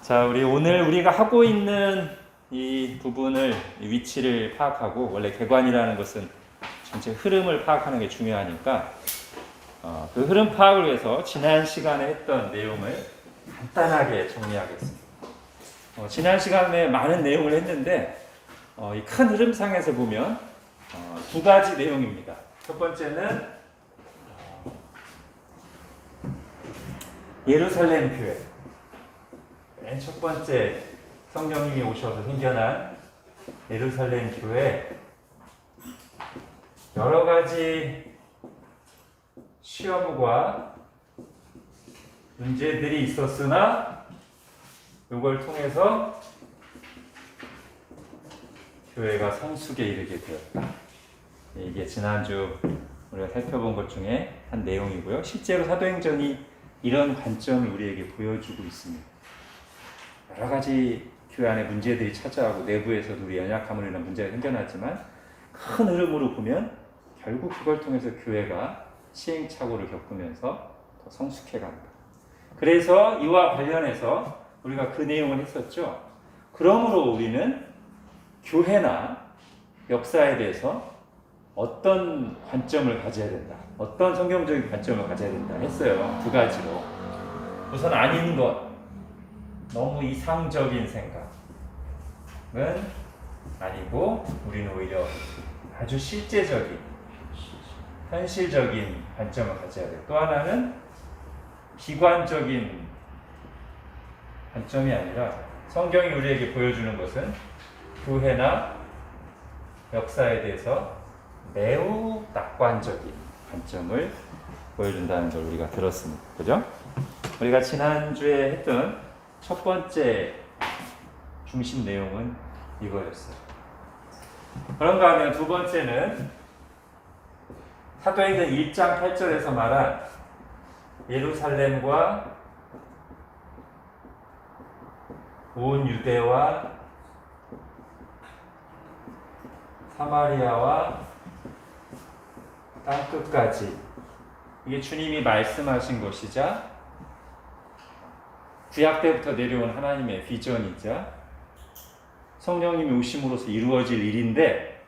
자, 오늘 우리가 하고 있는 이 부분을, 이 위치를 파악하고, 원래 개관이라는 것은 전체 흐름을 파악하는 게 중요하니까 그 흐름 파악을 위해서 지난 시간에 했던 내용을 간단하게 정리하겠습니다. 지난 시간에 많은 내용을 했는데 이 큰 흐름상에서 보면 두 가지 내용입니다. 첫 번째는 예루살렘 교회, 맨 첫 번째 성령님이 오셔서 생겨난 예루살렘 교회, 여러 가지 시험과 문제들이 있었으나 이걸 통해서 교회가 성숙에 이르게 되었다. 이게 지난주 우리가 살펴본 것 중에 한 내용이고요. 실제로 사도행전이 이런 관점을 우리에게 보여주고 있습니다. 여러 가지 교회 안에 문제들이 찾아오고 내부에서도 우리 연약함으로 인한 문제가 생겨났지만 큰 흐름으로 보면 결국 그걸 통해서 교회가 시행착오를 겪으면서 더 성숙해 간다. 그래서 이와 관련해서 우리가 그 내용을 했었죠. 그러므로 우리는 교회나 역사에 대해서 어떤 관점을 가져야 된다, 어떤 성경적인 관점을 가져야 된다 했어요. 두 가지로. 우선 아닌 것, 너무 이상적인 생각은 아니고 우리는 오히려 아주 실제적인, 현실적인 관점을 가져야 돼요. 또 하나는 비관적인 관점이 아니라 성경이 우리에게 보여주는 것은 교회나 역사에 대해서 매우 낙관적인 관점을 보여준다는 걸 우리가 들었습니다. 그죠? 우리가 지난주에 했던 첫 번째 중심 내용은 이거였어요. 그런가 하면 두 번째는 사도행전 1장 8절에서 말한 예루살렘과 온 유대와 사마리아와 땅끝까지, 이게 주님이 말씀하신 것이자 구약 때부터 내려온 하나님의 비전이자 성령님이 오심으로써 이루어질 일인데,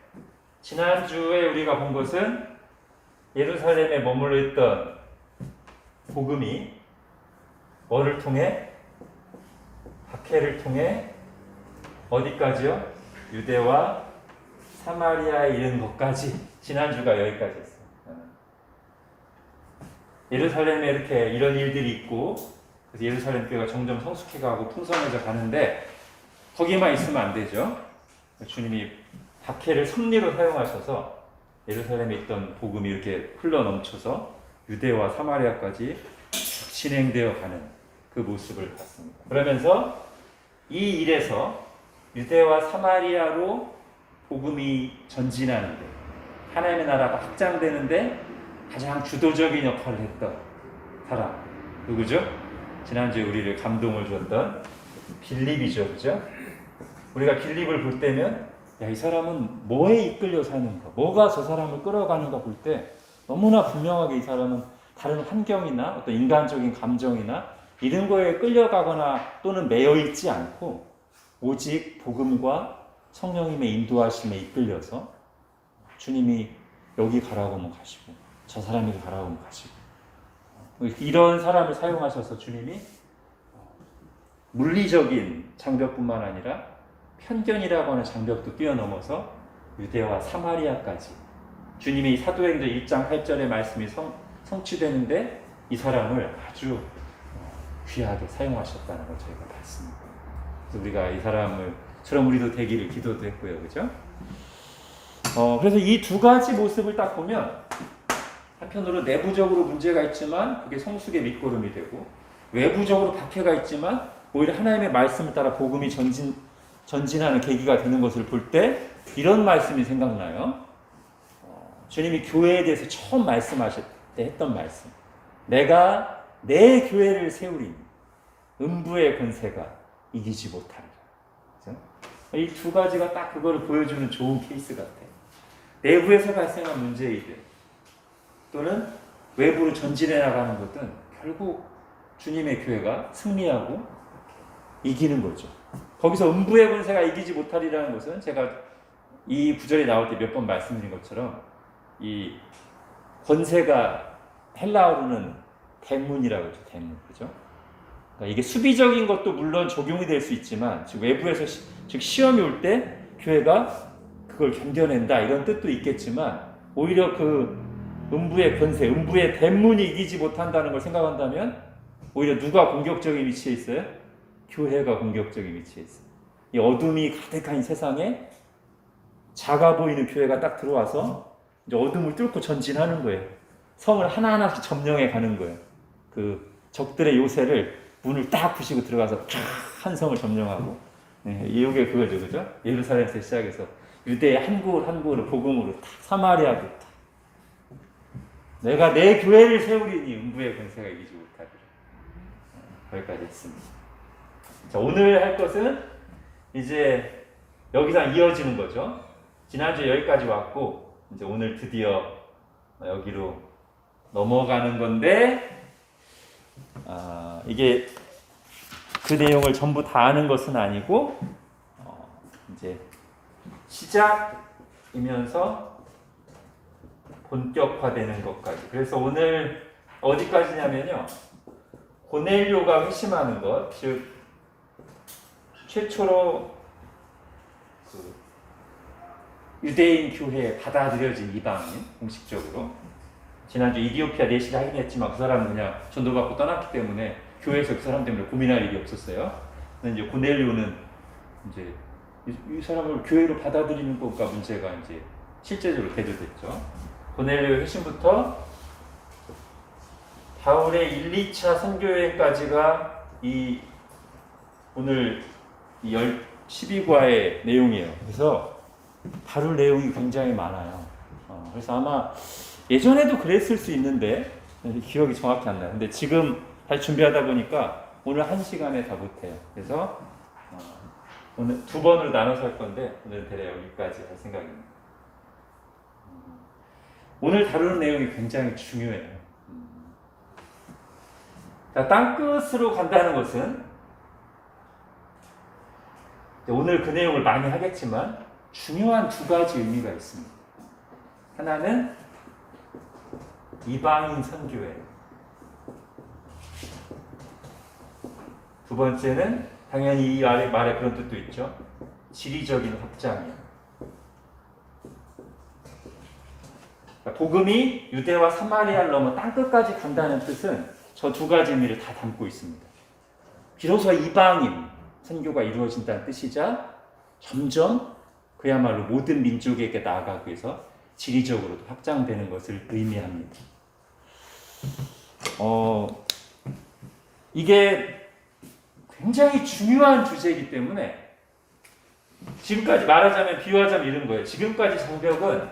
지난주에 우리가 본 것은 예루살렘에 머물러 있던 복음이 뭐를 통해? 박해를 통해 어디까지요? 유대와 사마리아에 이른 것까지. 지난주가 여기까지 했어요. 예루살렘에 이렇게 이런 일들이 있고, 그래서 예루살렘 교회가 점점 성숙해가고 풍성해져 가는데 거기만 있으면 안 되죠. 주님이 박해를 섭리로 사용하셔서 예루살렘에 있던 복음이 이렇게 흘러 넘쳐서 유대와 사마리아까지 진행되어 가는 그 모습을 봤습니다. 그러면서 이 일에서 유대와 사마리아로 복음이 전진하는데, 하나님의 나라가 확장되는데 가장 주도적인 역할을 했던 사람 누구죠? 지난주에 우리를 감동을 줬던 빌립이죠. 그죠? 우리가 빌립을 볼 때면 야, 이 사람은 뭐에 이끌려 사는가, 뭐가 저 사람을 끌어가는가 볼 때 너무나 분명하게 이 사람은 다른 환경이나 어떤 인간적인 감정이나 이런 거에 끌려가거나 또는 매여 있지 않고 오직 복음과 성령님의 인도하심에 이끌려서 주님이 여기 가라고 하면 가시고 저 사람이 가라고 하면 가시고, 이런 사람을 사용하셔서 주님이 물리적인 장벽뿐만 아니라 편견이라고 하는 장벽도 뛰어넘어서 유대와 사마리아까지 주님이 사도행전 1장 8절의 말씀이 성취되는데 이 사람을 아주 귀하게 사용하셨다는 걸 저희가 봤습니다. 그래서 우리가 이 사람을처럼 우리도 되기를 기도도 했고요. 그죠? 그래서 이 두 가지 모습을 딱 보면 한편으로 내부적으로 문제가 있지만 그게 성숙의 밑거름이 되고, 외부적으로 박해가 있지만 오히려 하나님의 말씀을 따라 복음이 전진하는 계기가 되는 것을 볼 때 이런 말씀이 생각나요. 주님이 교회에 대해서 처음 말씀하실 때 했던 말씀, 내가 내 교회를 세우리니 음부의 권세가 이기지 못하리라. 이 두 가지가 딱 그거를 보여주는 좋은 케이스 같아요. 내부에서 발생한 문제이든 또는 외부로 전진해 나가는 것은 결국 주님의 교회가 승리하고 이기는 거죠. 거기서 음부의 권세가 이기지 못하리라는 것은 제가 이 구절이 나올 때 몇 번 말씀드린 것처럼 이 권세가 헬라어로는 대문이라고 하죠. 대문. 그죠? 그러니까 이게 수비적인 것도 물론 적용이 될 수 있지만 즉 외부에서 즉 시험이 올 때 교회가 그걸 견뎌낸다 이런 뜻도 있겠지만 오히려 그 음부의 권세, 음부의 대문이 이기지 못한다는 걸 생각한다면 오히려 누가 공격적인 위치에 있어요? 교회가 공격적인 위치에 있어요. 이 어둠이 가득한 세상에 작아 보이는 교회가 딱 들어와서 이제 어둠을 뚫고 전진하는 거예요. 성을 하나하나씩 점령해 가는 거예요. 그 적들의 요새를 문을 딱 부시고 들어가서 쫙 한 성을 점령하고, 이게 그거죠, 그죠? 예루살렘에서 시작해서 유대의 한 구울 한 구울을 복음으로 딱 사마리아도 딱. 내가 내 교회를 세우리니 음부의 권세가 이기지 못하리라. 거기까지 했습니다. 자, 오늘 할 것은 이제 여기서 이어지는 거죠. 지난주에 여기까지 왔고 이제 오늘 드디어 여기로 넘어가는 건데 이게 그 내용을 전부 다 아는 것은 아니고 이제 시작이면서 본격화되는 것까지. 그래서 오늘 어디까지냐면요. 고넬료가 회심하는 것, 즉 최초로 그 유대인 교회에 받아들여진 이방인 공식적으로 지난주 이디오피아 내시를 하긴 했지만 그 사람은 그냥 전도받고 떠났기 때문에 교회에서 그 사람 때문에 고민할 일이 없었어요. 근데 이제 고넬료는 이제 이 사람을 교회로 받아들이는 것과 문제가 이제 실제적으로 대두됐죠. 고넬료 회심부터 바울의 1, 2차 선교여행까지가 이 오늘 이 12과의 내용이에요. 그래서 다룰 내용이 굉장히 많아요. 그래서 아마 예전에도 그랬을 수 있는데 기억이 정확히 안 나요. 근데 지금 다시 준비하다 보니까 오늘 1시간에 다 못해요. 그래서 오늘 2번으로 나눠서 할 건데 오늘 대략 여기까지 할 생각입니다. 오늘 다루는 내용이 굉장히 중요해요. 자, 땅끝으로 간다는 것은 오늘 그 내용을 많이 하겠지만 중요한 2가지 의미가 있습니다. 하나는 이방인 선교예요. 두 번째는 당연히 이 말에 그런 뜻도 있죠. 지리적인 확장이에요. 그러니까 복음이 유대와 사마리아를 넘어 땅끝까지 간다는 뜻은 저 2가지 의미를 다 담고 있습니다. 비로소 이방인 선교가 이루어진다는 뜻이자 점점 그야말로 모든 민족에게 나아가기 위해서 지리적으로도 확장되는 것을 의미합니다. 이게 굉장히 중요한 주제이기 때문에 지금까지 말하자면 비유하자면 이런 거예요. 지금까지 장벽은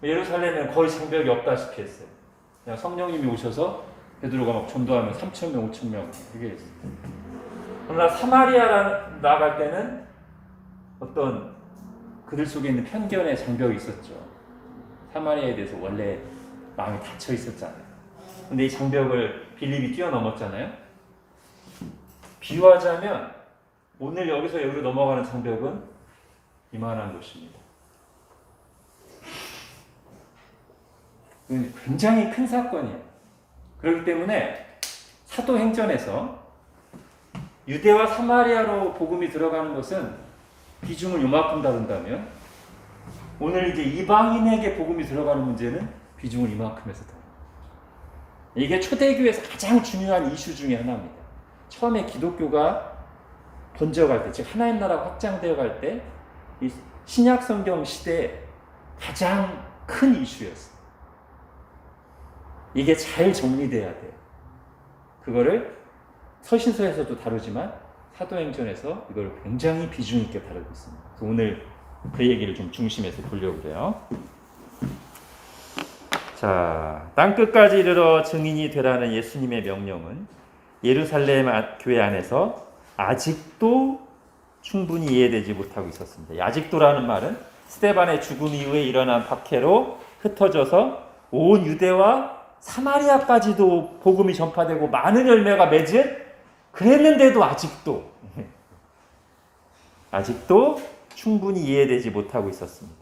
예루살렘에는 거의 장벽이 없다시피 했어요. 그냥 성령님이 오셔서 베드로가 막 전도하면 3,000명, 5,000명 이게 있어요. 그러나 사마리아 나아갈 때는 어떤 그들 속에 있는 편견의 장벽이 있었죠. 사마리아에 대해서 원래 마음이 닫혀 있었잖아요. 근데 이 장벽을 빌립이 뛰어넘었잖아요. 비유하자면 오늘 여기서 여기로 넘어가는 장벽은 이만한 것입니다. 굉장히 큰 사건이에요. 그렇기 때문에 사도행전에서 유대와 사마리아로 복음이 들어가는 것은 비중을 요만큼 다룬다면 오늘 이제 이방인에게 복음이 들어가는 문제는 비중을 이만큼 해서 다뤄요. 이게 초대교회에서 가장 중요한 이슈 중에 하나입니다. 처음에 기독교가 번져갈 때, 즉 하나님 나라가 확장되어 갈 때 이 신약 성경 시대에 가장 큰 이슈였어요. 이게 잘 정리돼야 돼요. 그거를 서신서에서도 다루지만 사도행전에서 이걸 굉장히 비중 있게 다루고 있습니다. 그래서 오늘 그 얘기를 좀 중심에서 보려고 해요. 자, 땅끝까지 이르러 증인이 되라는 예수님의 명령은 예루살렘 교회 안에서 아직도 충분히 이해되지 못하고 있었습니다. 아직도라는 말은 스데반의 죽음 이후에 일어난 박해로 흩어져서 온 유대와 사마리아까지도 복음이 전파되고 많은 열매가 맺은 그랬는데도 아직도 충분히 이해되지 못하고 있었습니다.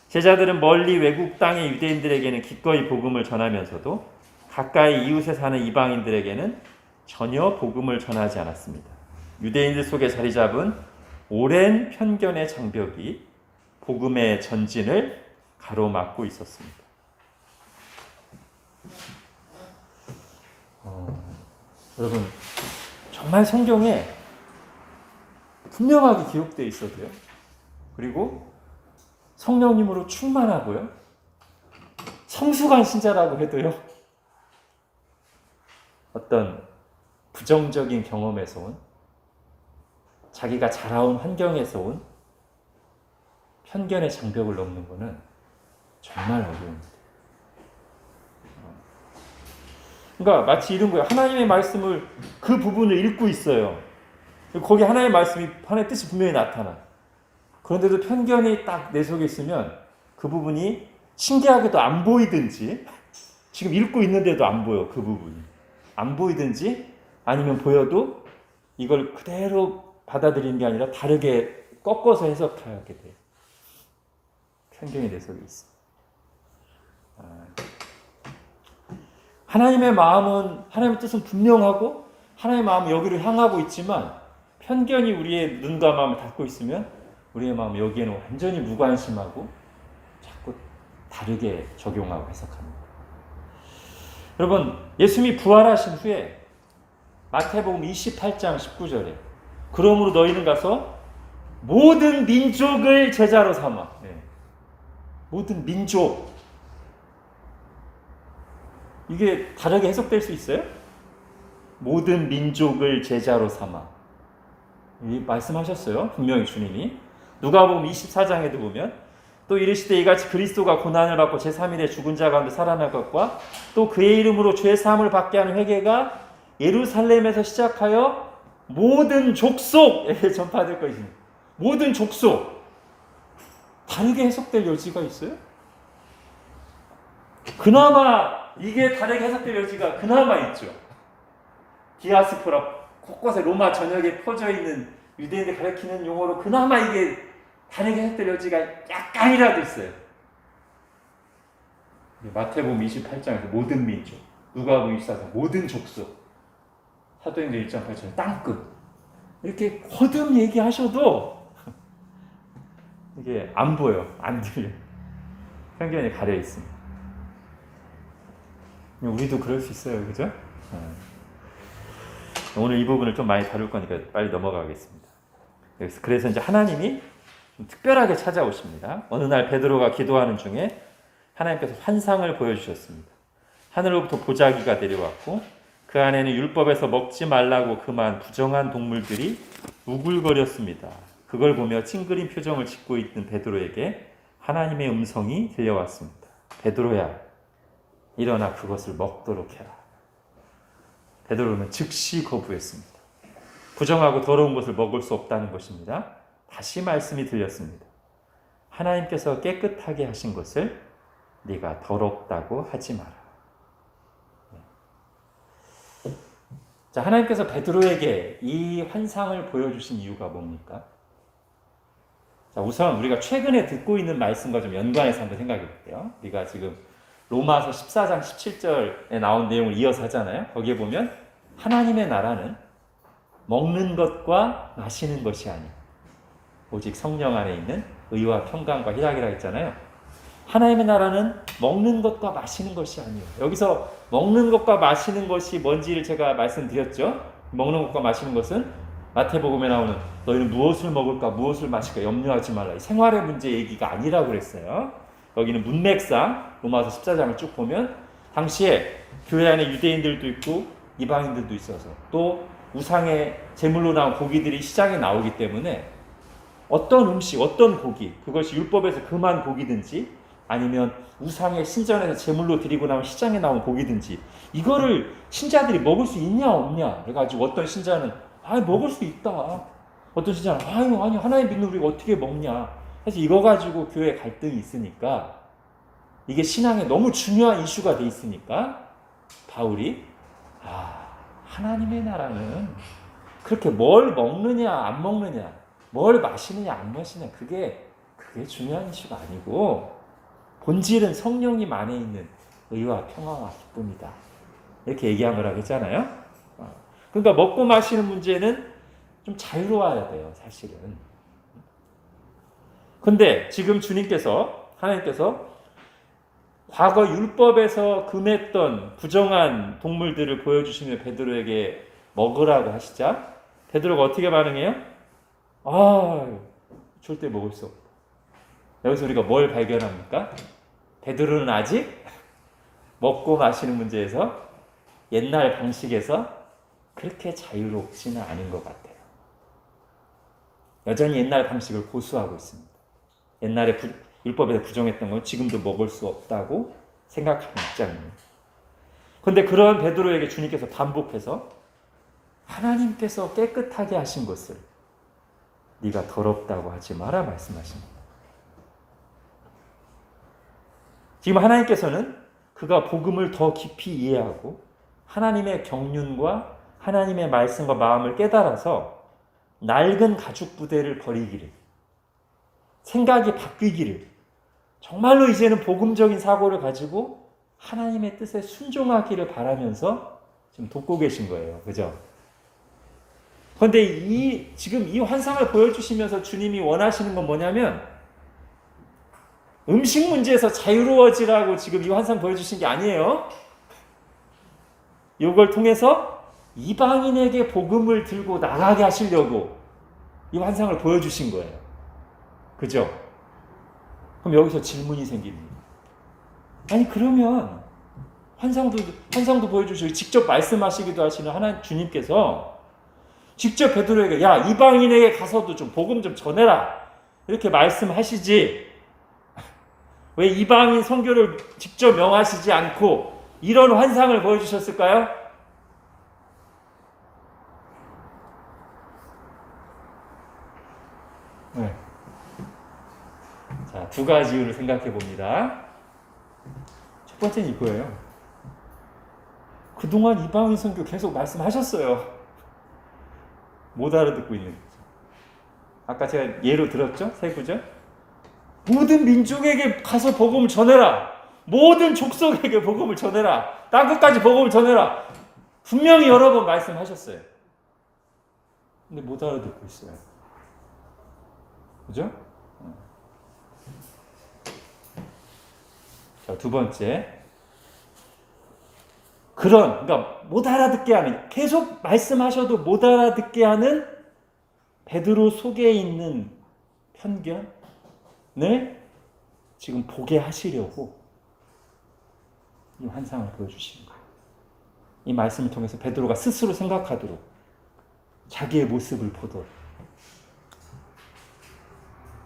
제자들은 멀리 외국 땅의 유대인들에게는 기꺼이 복음을 전하면서도 가까이 이웃에 사는 이방인들에게는 전혀 복음을 전하지 않았습니다. 유대인들 속에 자리 잡은 오랜 편견의 장벽이 복음의 전진을 가로막고 있었습니다. 여러분, 정말 성경에 분명하게 기록되어 있어도요. 그리고 성령님으로 충만하고요. 성숙한 신자라고 해도요. 어떤 부정적인 경험에서 온, 자기가 자라온 환경에서 온 편견의 장벽을 넘는 것은 정말 어려웁니다. 그러니까 마치 이런 거예요. 하나님의 말씀을 그 부분을 읽고 있어요. 거기 하나님의 말씀이, 하나님의 뜻이 분명히 나타나. 그런데도 편견이 딱 내 속에 있으면 그 부분이 신기하게도 안 보이든지, 지금 읽고 있는데도 안 보여, 그 부분이. 안 보이든지 아니면 보여도 이걸 그대로 받아들이는 게 아니라 다르게 꺾어서 해석하게 돼요. 편견이 내 속에 있어. 하나님의 마음은, 하나님의 뜻은 분명하고 하나님의 마음은 여기를 향하고 있지만 편견이 우리의 눈과 마음을 닫고 있으면 우리의 마음은 여기에는 완전히 무관심하고 자꾸 다르게 적용하고 해석합니다. 여러분, 예수님이 부활하신 후에 마태복음 28장 19절에 그러므로 너희는 가서 모든 민족을 제자로 삼아. 모든 민족. 이게 다르게 해석될 수 있어요? 모든 민족을 제자로 삼아. 말씀하셨어요. 분명히 주님이. 누가복음 24장에도 보면 또 이르시되 이같이 그리스도가 고난을 받고 제3일에 죽은 자 가운데 살아날 것과 또 그의 이름으로 죄 사함을 받게 하는 회개가 예루살렘에서 시작하여 모든 족속에 전파될 것입니다. 모든 족속. 다르게 해석될 여지가 있어요? 그나마 이게 다르게 해석될 여지가 그나마 있죠. 디아스포라, 곳곳에 로마 전역에 퍼져 있는 유대인들 가리키는 용어로 그나마 이게 다르게 해석될 여지가 약간이라도 있어요. 마태복음 28장에서 모든 민족, 누가복음 24장 모든 족속, 사도행전 1장 8절 땅끝, 이렇게 거듭 얘기하셔도 이게 안 보여, 안 들려. 편견이 가려 있습니다. 우리도 그럴 수 있어요, 그죠? 오늘 이 부분을 좀 많이 다룰 거니까 빨리 넘어가겠습니다. 그래서 이제 하나님이 좀 특별하게 찾아오십니다. 어느 날 베드로가 기도하는 중에 하나님께서 환상을 보여주셨습니다. 하늘로부터 보자기가 내려왔고 그 안에는 율법에서 먹지 말라고 금한 부정한 동물들이 우글거렸습니다. 그걸 보며 찡그린 표정을 짓고 있는 베드로에게 하나님의 음성이 들려왔습니다. 베드로야, 일어나 그것을 먹도록 해라. 베드로는 즉시 거부했습니다. 부정하고 더러운 것을 먹을 수 없다는 것입니다. 다시 말씀이 들렸습니다. 하나님께서 깨끗하게 하신 것을 네가 더럽다고 하지 마라. 자, 하나님께서 베드로에게 이 환상을 보여주신 이유가 뭡니까? 자, 우선 우리가 최근에 듣고 있는 말씀과 좀 연관해서 한번 생각해 볼게요. 우리가 지금 로마서 14장 17절에 나온 내용을 이어서 하잖아요. 거기에 보면 하나님의 나라는 먹는 것과 마시는 것이 아니고 오직 성령 안에 있는 의와 평강과 희락이라 했잖아요. 하나님의 나라는 먹는 것과 마시는 것이 아니에요. 여기서 먹는 것과 마시는 것이 뭔지를 제가 말씀드렸죠. 먹는 것과 마시는 것은 마태복음에 나오는 너희는 무엇을 먹을까 무엇을 마실까 염려하지 말라. 생활의 문제 얘기가 아니라고 그랬어요. 여기는 문맥상 로마서 14장을 쭉 보면 당시에 교회 안에 유대인들도 있고 이방인들도 있어서 또 우상의 제물로 나온 고기들이 시장에 나오기 때문에 어떤 음식, 어떤 고기, 그것이 율법에서 금한 고기든지 아니면 우상의 신전에서 제물로 드리고 나온 시장에 나온 고기든지 이거를 신자들이 먹을 수 있냐 없냐 그래가지고 어떤 신자는 먹을 수 있다. 어떤 신자는 아니 하나님 믿는 우리가 어떻게 먹냐. 사실 이거 가지고 교회 갈등이 있으니까 이게 신앙에 너무 중요한 이슈가 돼 있으니까 바울이 하나님의 나라는 그렇게 뭘 먹느냐 안 먹느냐, 뭘 마시느냐 안 마시느냐, 그게 중요한 이슈가 아니고 본질은 성령님 안에 있는 의와 평화와 기쁨이다. 이렇게 얘기한 거라고 했잖아요. 그러니까 먹고 마시는 문제는 좀 자유로워야 돼요, 사실은. 근데 지금 하나님께서 과거 율법에서 금했던 부정한 동물들을 보여주시며 베드로에게 먹으라고 하시자 베드로가 어떻게 반응해요? 절대 먹을 수 없다. 여기서 우리가 뭘 발견합니까? 베드로는 아직 먹고 마시는 문제에서 옛날 방식에서 그렇게 자유롭지는 않은 것 같아요. 여전히 옛날 방식을 고수하고 있습니다. 옛날에 율법에서 부정했던 건 지금도 먹을 수 없다고 생각하는 입장입니다. 그런데 그런 베드로에게 주님께서 반복해서 하나님께서 깨끗하게 하신 것을 네가 더럽다고 하지 마라 말씀하십니다. 지금 하나님께서는 그가 복음을 더 깊이 이해하고 하나님의 경륜과 하나님의 말씀과 마음을 깨달아서 낡은 가죽 부대를 버리기를, 생각이 바뀌기를, 정말로 이제는 복음적인 사고를 가지고 하나님의 뜻에 순종하기를 바라면서 지금 돕고 계신 거예요. 그죠? 그런데 지금 이 환상을 보여주시면서 주님이 원하시는 건 뭐냐면 음식 문제에서 자유로워지라고 지금 이 환상 보여주신 게 아니에요. 이걸 통해서 이방인에게 복음을 들고 나가게 하시려고 이 환상을 보여주신 거예요. 그죠? 그럼 여기서 질문이 생깁니다. 아니 그러면 환상도 보여주시고 직접 말씀하시기도 하시는 하나님 주님께서 직접 베드로에게 야 이방인에게 가서도 좀 복음 좀 전해라 이렇게 말씀하시지 왜 이방인 선교를 직접 명하시지 않고 이런 환상을 보여주셨을까요? 네. 자, 두 가지 이유를 생각해 봅니다. 첫 번째는 이거예요. 그동안 이방인 선교 계속 말씀하셨어요. 못 알아듣고 있는 거죠. 아까 제가 예로 들었죠? 세 구절. 모든 민족에게 가서 복음을 전해라. 모든 족속에게 복음을 전해라. 땅끝까지 복음을 전해라. 분명히 여러 번 말씀하셨어요. 근데 못 알아듣고 있어요. 그죠? 자, 두 번째. 그러니까 못 알아듣게 하는, 계속 말씀하셔도 못 알아듣게 하는 베드로 속에 있는 편견을 지금 보게 하시려고 이 환상을 보여주시는 거예요. 이 말씀을 통해서 베드로가 스스로 생각하도록, 자기의 모습을 보도록.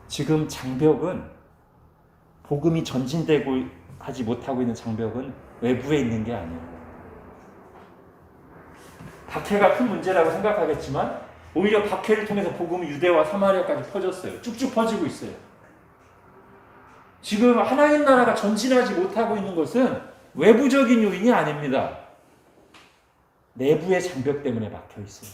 지금 장벽은, 복음이 전진되고 하지 못하고 있는 장벽은 외부에 있는 게 아니에요. 박해가 큰 문제라고 생각하겠지만 오히려 박해를 통해서 복음이 유대와 사마리아까지 퍼졌어요. 쭉쭉 퍼지고 있어요. 지금 하나님 나라가 전진하지 못하고 있는 것은 외부적인 요인이 아닙니다. 내부의 장벽 때문에 막혀 있어요.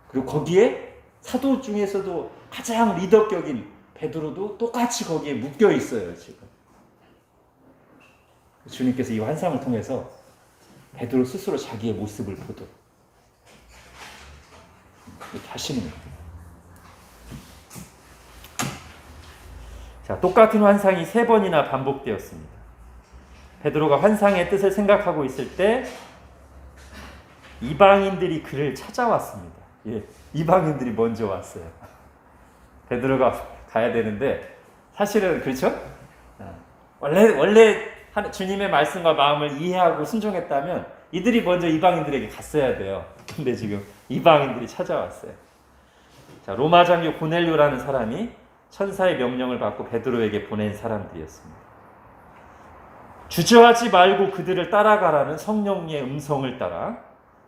그리고 거기에 사도 중에서도 가장 리더격인 베드로도 똑같이 거기에 묶여 있어요. 지금 주님께서 이 환상을 통해서 베드로 스스로 자기의 모습을 보도록 이렇게 하시는 거예요. 자, 똑같은 환상이 3번이나 반복되었습니다. 베드로가 환상의 뜻을 생각하고 있을 때 이방인들이 그를 찾아왔습니다. 예, 이방인들이 먼저 왔어요. 베드로가 가야 되는데 사실은 그렇죠? 원래 주님의 말씀과 마음을 이해하고 순종했다면 이들이 먼저 이방인들에게 갔어야 돼요. 근데 지금 이방인들이 찾아왔어요. 자, 로마 장교 고넬료라는 사람이 천사의 명령을 받고 베드로에게 보낸 사람들이었습니다. 주저하지 말고 그들을 따라가라는 성령의 음성을 따라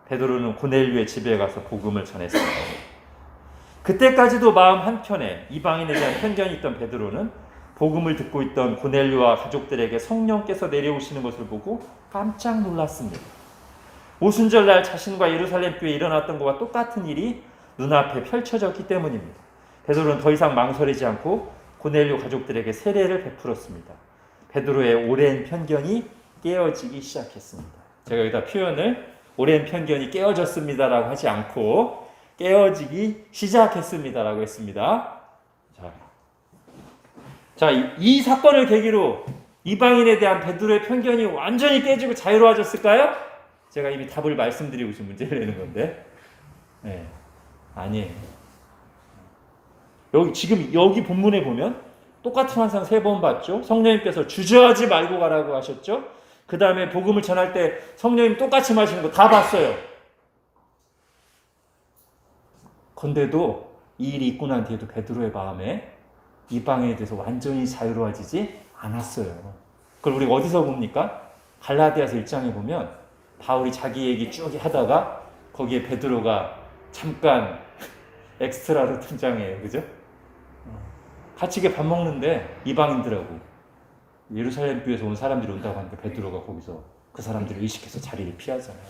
베드로는 고넬료의 집에 가서 복음을 전했습니다. 그때까지도 마음 한켠에 이방인에 대한 편견이 있던 베드로는 복음을 듣고 있던 고넬료와 가족들에게 성령께서 내려오시는 것을 보고 깜짝 놀랐습니다. 오순절날 자신과 예루살렘 교회에 일어났던 것과 똑같은 일이 눈앞에 펼쳐졌기 때문입니다. 베드로는 더 이상 망설이지 않고 고넬료 가족들에게 세례를 베풀었습니다. 베드로의 오랜 편견이 깨어지기 시작했습니다. 제가 여기다 표현을 오랜 편견이 깨어졌습니다라고 하지 않고 깨어지기 시작했습니다라고 했습니다. 자, 이 사건을 계기로 이방인에 대한 베드로의 편견이 완전히 깨지고 자유로워졌을까요? 제가 이미 답을 말씀드리고 지금 문제를 내는 건데, 네, 아니에요. 여기 본문에 보면 똑같은 환상 3번 봤죠. 성령님께서 주저하지 말고 가라고 하셨죠. 그 다음에 복음을 전할 때 성령님 똑같이 마시는 거 다 봤어요. 근데도 이 일이 있고 난 뒤에도 베드로의 마음에 이방에 대해서 완전히 자유로워지지 않았어요. 그걸 우리가 어디서 봅니까? 갈라디아서 1장에 보면 바울이 자기 얘기 쭉 하다가 거기에 베드로가 잠깐 엑스트라로 등장해요. 그죠? 같이 밥 먹는데 이방인들하고 예루살렘 교회에서 온 사람들이 온다고 하니까 베드로가 거기서 그 사람들을 의식해서 자리를 피하잖아요.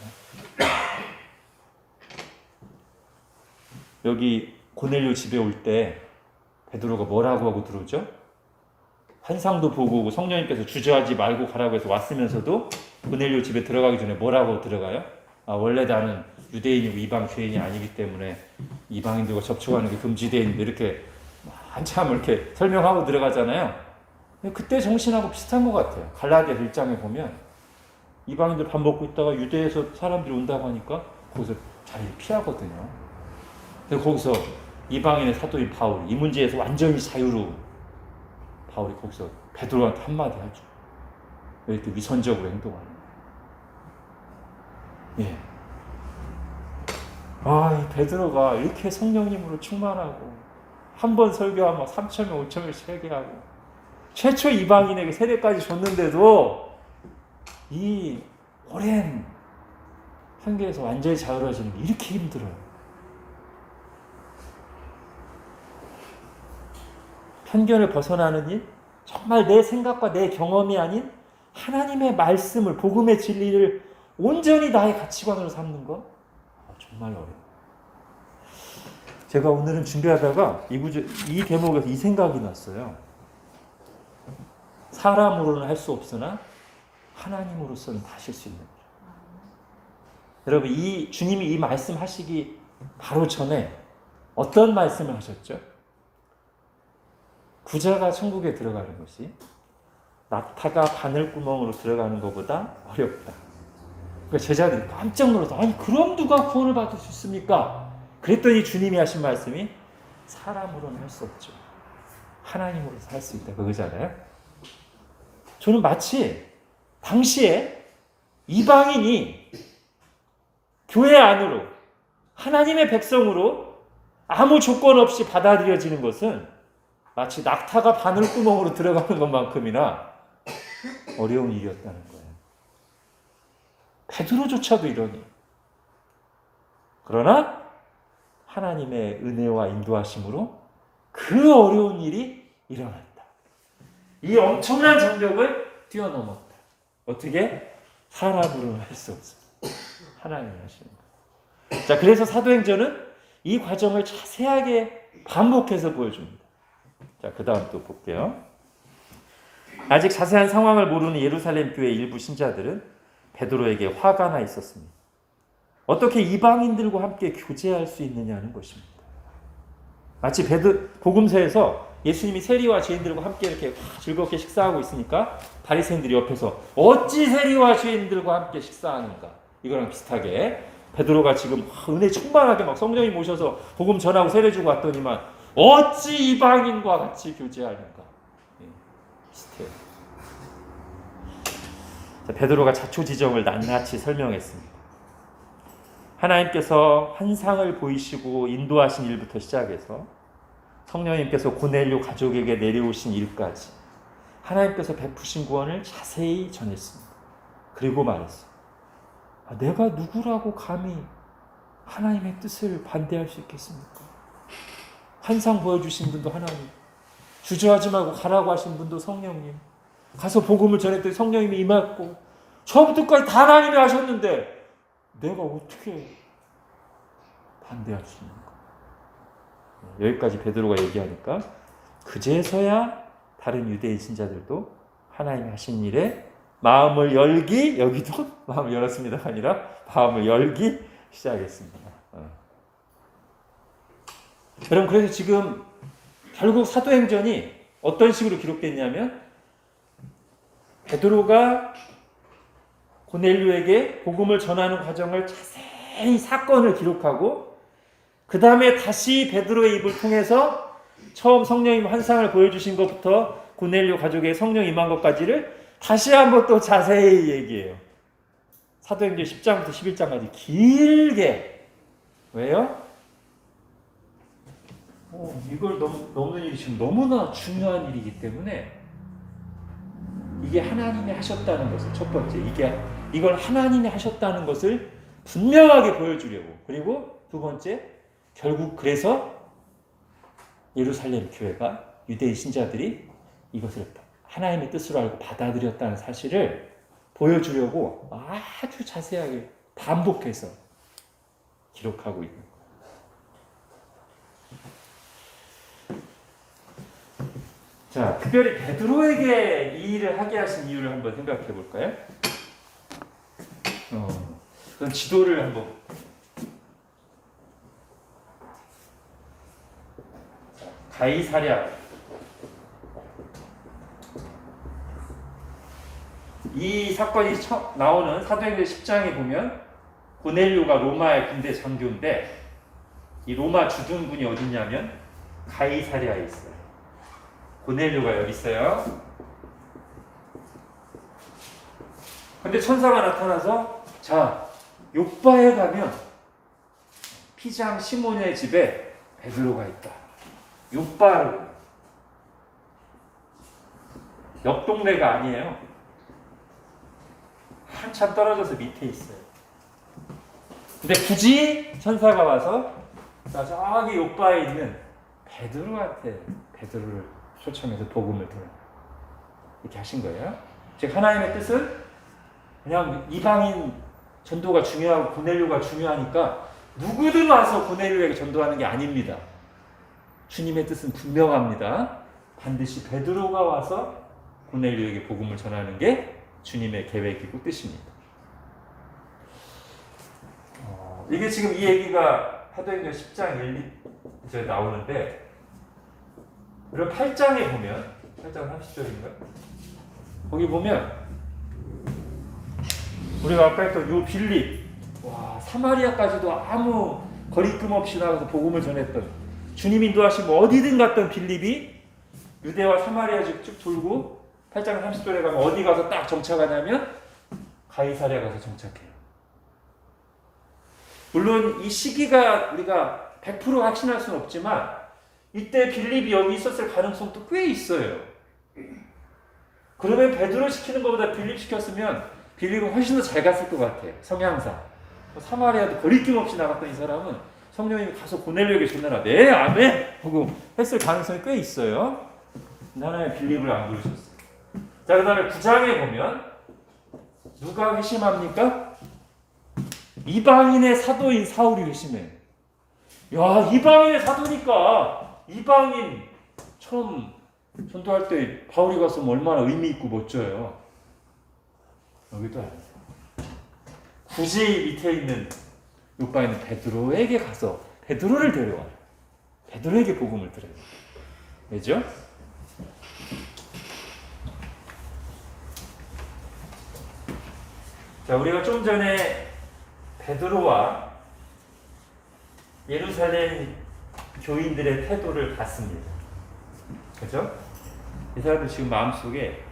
여기 고넬료 집에 올 때 베드로가 뭐라고 하고 들어오죠? 환상도 보고 오고 성령님께서 주저하지 말고 가라고 해서 왔으면서도 고넬료 집에 들어가기 전에 뭐라고 들어가요? 원래 나는 유대인이고 이방 죄인이 아니기 때문에 이방인들과 접촉하는 게 금지되어 있는데 이렇게 한참 이렇게 설명하고 들어가잖아요. 그때 정신하고 비슷한 것 같아요. 갈라디아서 1장에 보면 이방인들 밥 먹고 있다가 유대에서 사람들이 온다고 하니까 거기서 자리를 피하거든요. 그래서 거기서 이방인의 사도인 바울, 이 문제에서 완전히 자유로운 바울이 거기서 베드로한테 한마디 하죠. 왜 이렇게 위선적으로 행동하는 거예요? 예. 이 베드로가 이렇게 성령님으로 충만하고 한 번 설교하면 3,000명, 5,000명씩 세계하고 최초 이방인에게 세례까지 줬는데도 이 오랜 한계에서 완전히 자유로워지는 게 이렇게 힘들어요. 편견을 벗어나는 일, 정말 내 생각과 내 경험이 아닌 하나님의 말씀을, 복음의 진리를 온전히 나의 가치관으로 삼는 거 정말 어려워요. 제가 오늘은 준비하다가 이 대목에서 이 생각이 났어요. 사람으로는 할 수 없으나 하나님으로서는 다 하실 수 있는 거예요. 여러분, 주님이 이 말씀 하시기 바로 전에 어떤 말씀을 하셨죠? 부자가 천국에 들어가는 것이 낙타가 바늘구멍으로 들어가는 것보다 어렵다. 그러니까 제자들이 깜짝 놀라서 아니 그럼 누가 구원을 받을 수 있습니까? 그랬더니 주님이 하신 말씀이 사람으로는 할 수 없죠. 하나님으로서 할 수 있다. 그거잖아요. 저는 마치 당시에 이방인이 교회 안으로 하나님의 백성으로 아무 조건 없이 받아들여지는 것은 마치 낙타가 바늘구멍으로 들어가는 것만큼이나 어려운 일이었다는 거예요. 베드로조차도 이러니. 그러나 하나님의 은혜와 인도하심으로 그 어려운 일이 일어났다. 이 엄청난 장벽을 뛰어넘었다. 어떻게? 사람으로는 할 수 없습니다. 하나님이 하시는 거예요. 자, 그래서 사도행전은 이 과정을 자세하게 반복해서 보여줍니다. 자, 그 다음 또 볼게요. 아직 자세한 상황을 모르는 예루살렘 교회 일부 신자들은 베드로에게 화가 나 있었습니다. 어떻게 이방인들과 함께 교제할 수 있느냐는 것입니다. 마치 복음서에서 예수님이 세리와 죄인들과 함께 이렇게 즐겁게 식사하고 있으니까 바리새인들이 옆에서 어찌 세리와 죄인들과 함께 식사하는가, 이거랑 비슷하게 베드로가 지금 은혜 충만하게 막 성령이 모셔서 복음 전하고 세례 주고 왔더니만 어찌 이방인과 같이 교제하는가. 비슷해요. 자, 베드로가 자초지정을 낱낱이 설명했습니다. 하나님께서 환상을 보이시고 인도하신 일부터 시작해서 성령님께서 고넬료 가족에게 내려오신 일까지 하나님께서 베푸신 구원을 자세히 전했습니다. 그리고 말했어요. 내가 누구라고 감히 하나님의 뜻을 반대할 수 있겠습니까? 환상 보여주신 분도 하나님, 주저하지 말고 가라고 하신 분도 성령님, 가서 복음을 전했더니 성령님이 임했고 처음부터 끝까지 다 하나님이 하셨는데 내가 어떻게 반대할 수 있는가? 여기까지 베드로가 얘기하니까 그제서야 다른 유대인 신자들도 하나님이 하신 일에 마음을 열기, 여기도 마음을 열었습니다가 아니라 마음을 열기 시작했습니다. 여러분, 그래서 지금 결국 사도행전이 어떤 식으로 기록됐냐면 베드로가 고넬료에게 복음을 전하는 과정을 자세히 사건을 기록하고 그 다음에 다시 베드로의 입을 통해서 처음 성령님 환상을 보여주신 것부터 고넬료 가족의 성령 임한 것까지를 다시 한번 또 자세히 얘기해요. 사도행전 10장부터 11장까지 길게. 왜요? 이걸 넘는 일이 지금 너무나 중요한 일이기 때문에 이게 하나님이 하셨다는 것을, 첫 번째, 이걸 하나님이 하셨다는 것을 분명하게 보여주려고. 그리고 두 번째, 결국 그래서 예루살렘 교회가, 유대인 신자들이 이것을 하나님의 뜻으로 알고 받아들였다는 사실을 보여주려고 아주 자세하게 반복해서 기록하고 있는 거예요. 자, 특별히 베드로에게 이 일을 하게 하신 이유를 한번 생각해 볼까요? 그럼 지도를 한번. 가이사랴. 이 사건이 나오는 사도행전 10장에 보면 고넬료가 로마의 군대 장교인데 이 로마 주둔군이 어디냐면 가이사랴에 있어요. 고넬료가 여기 있어요. 근데 천사가 나타나서 자, 요바에 가면 피장 시몬의 집에 베드로가 있다. 요바로. 옆 동네가 아니에요. 한참 떨어져서 밑에 있어요. 근데 굳이 천사가 와서 저기 요바에 있는 베드로한테 베드로를 초청해서 복음을 들어요. 이렇게 하신 거예요. 즉 하나님의 뜻은 그냥 이방인 전도가 중요하고 고넬료가 중요하니까 누구든 와서 고넬료에게 전도하는 게 아닙니다. 주님의 뜻은 분명합니다. 반드시 베드로가 와서 고넬료에게 복음을 전하는 게 주님의 계획이고 뜻입니다. 이게 지금 이 얘기가 사도행전 10장 1, 2절에 나오는데 그리고 8장에 보면 8장 30절인가? 거기 보면 우리가 아까 했던 요 빌립, 사마리아까지도 아무 거리낌 없이 나가서 복음을 전했던, 주님 인도하시면 어디든 갔던 빌립이 유대와 사마리아 쭉 돌고 8장 30절에 가면 어디 가서 딱 정착하냐면 가이사랴 가서 정착해요. 물론 이 시기가 우리가 100% 확신할 수는 없지만 이때 빌립이 여기 있었을 가능성도 꽤 있어요. 그러면 베드로 시키는 것보다 빌립 시켰으면 빌립은 훨씬 더 잘 갔을 것 같아요. 성향상. 사마리아도 거리낌 없이 나갔던 이 사람은 성령님이 가서 고넬료에게 전하라. 네, 아멘! 하고 했을 가능성이 꽤 있어요. 하나님 빌립을 안 부르셨어요. 자, 그 다음에 9장에 보면 누가 회심합니까? 이방인의 사도인 사울이 회심해. 야, 이방인의 사도니까 이방인 처음 전도할 때 바울이 갔으면 얼마나 의미 있고 멋져요. 여기도 아니에요. 굳이 밑에 있는 요바에는 베드로에게 가서 베드로를 데려와요. 베드로에게 복음을 들어요. 왜죠? 자, 우리가 좀 전에 베드로와 예루살렘 교인들의 태도를 봤습니다. 그죠? 이 사람들 지금 마음속에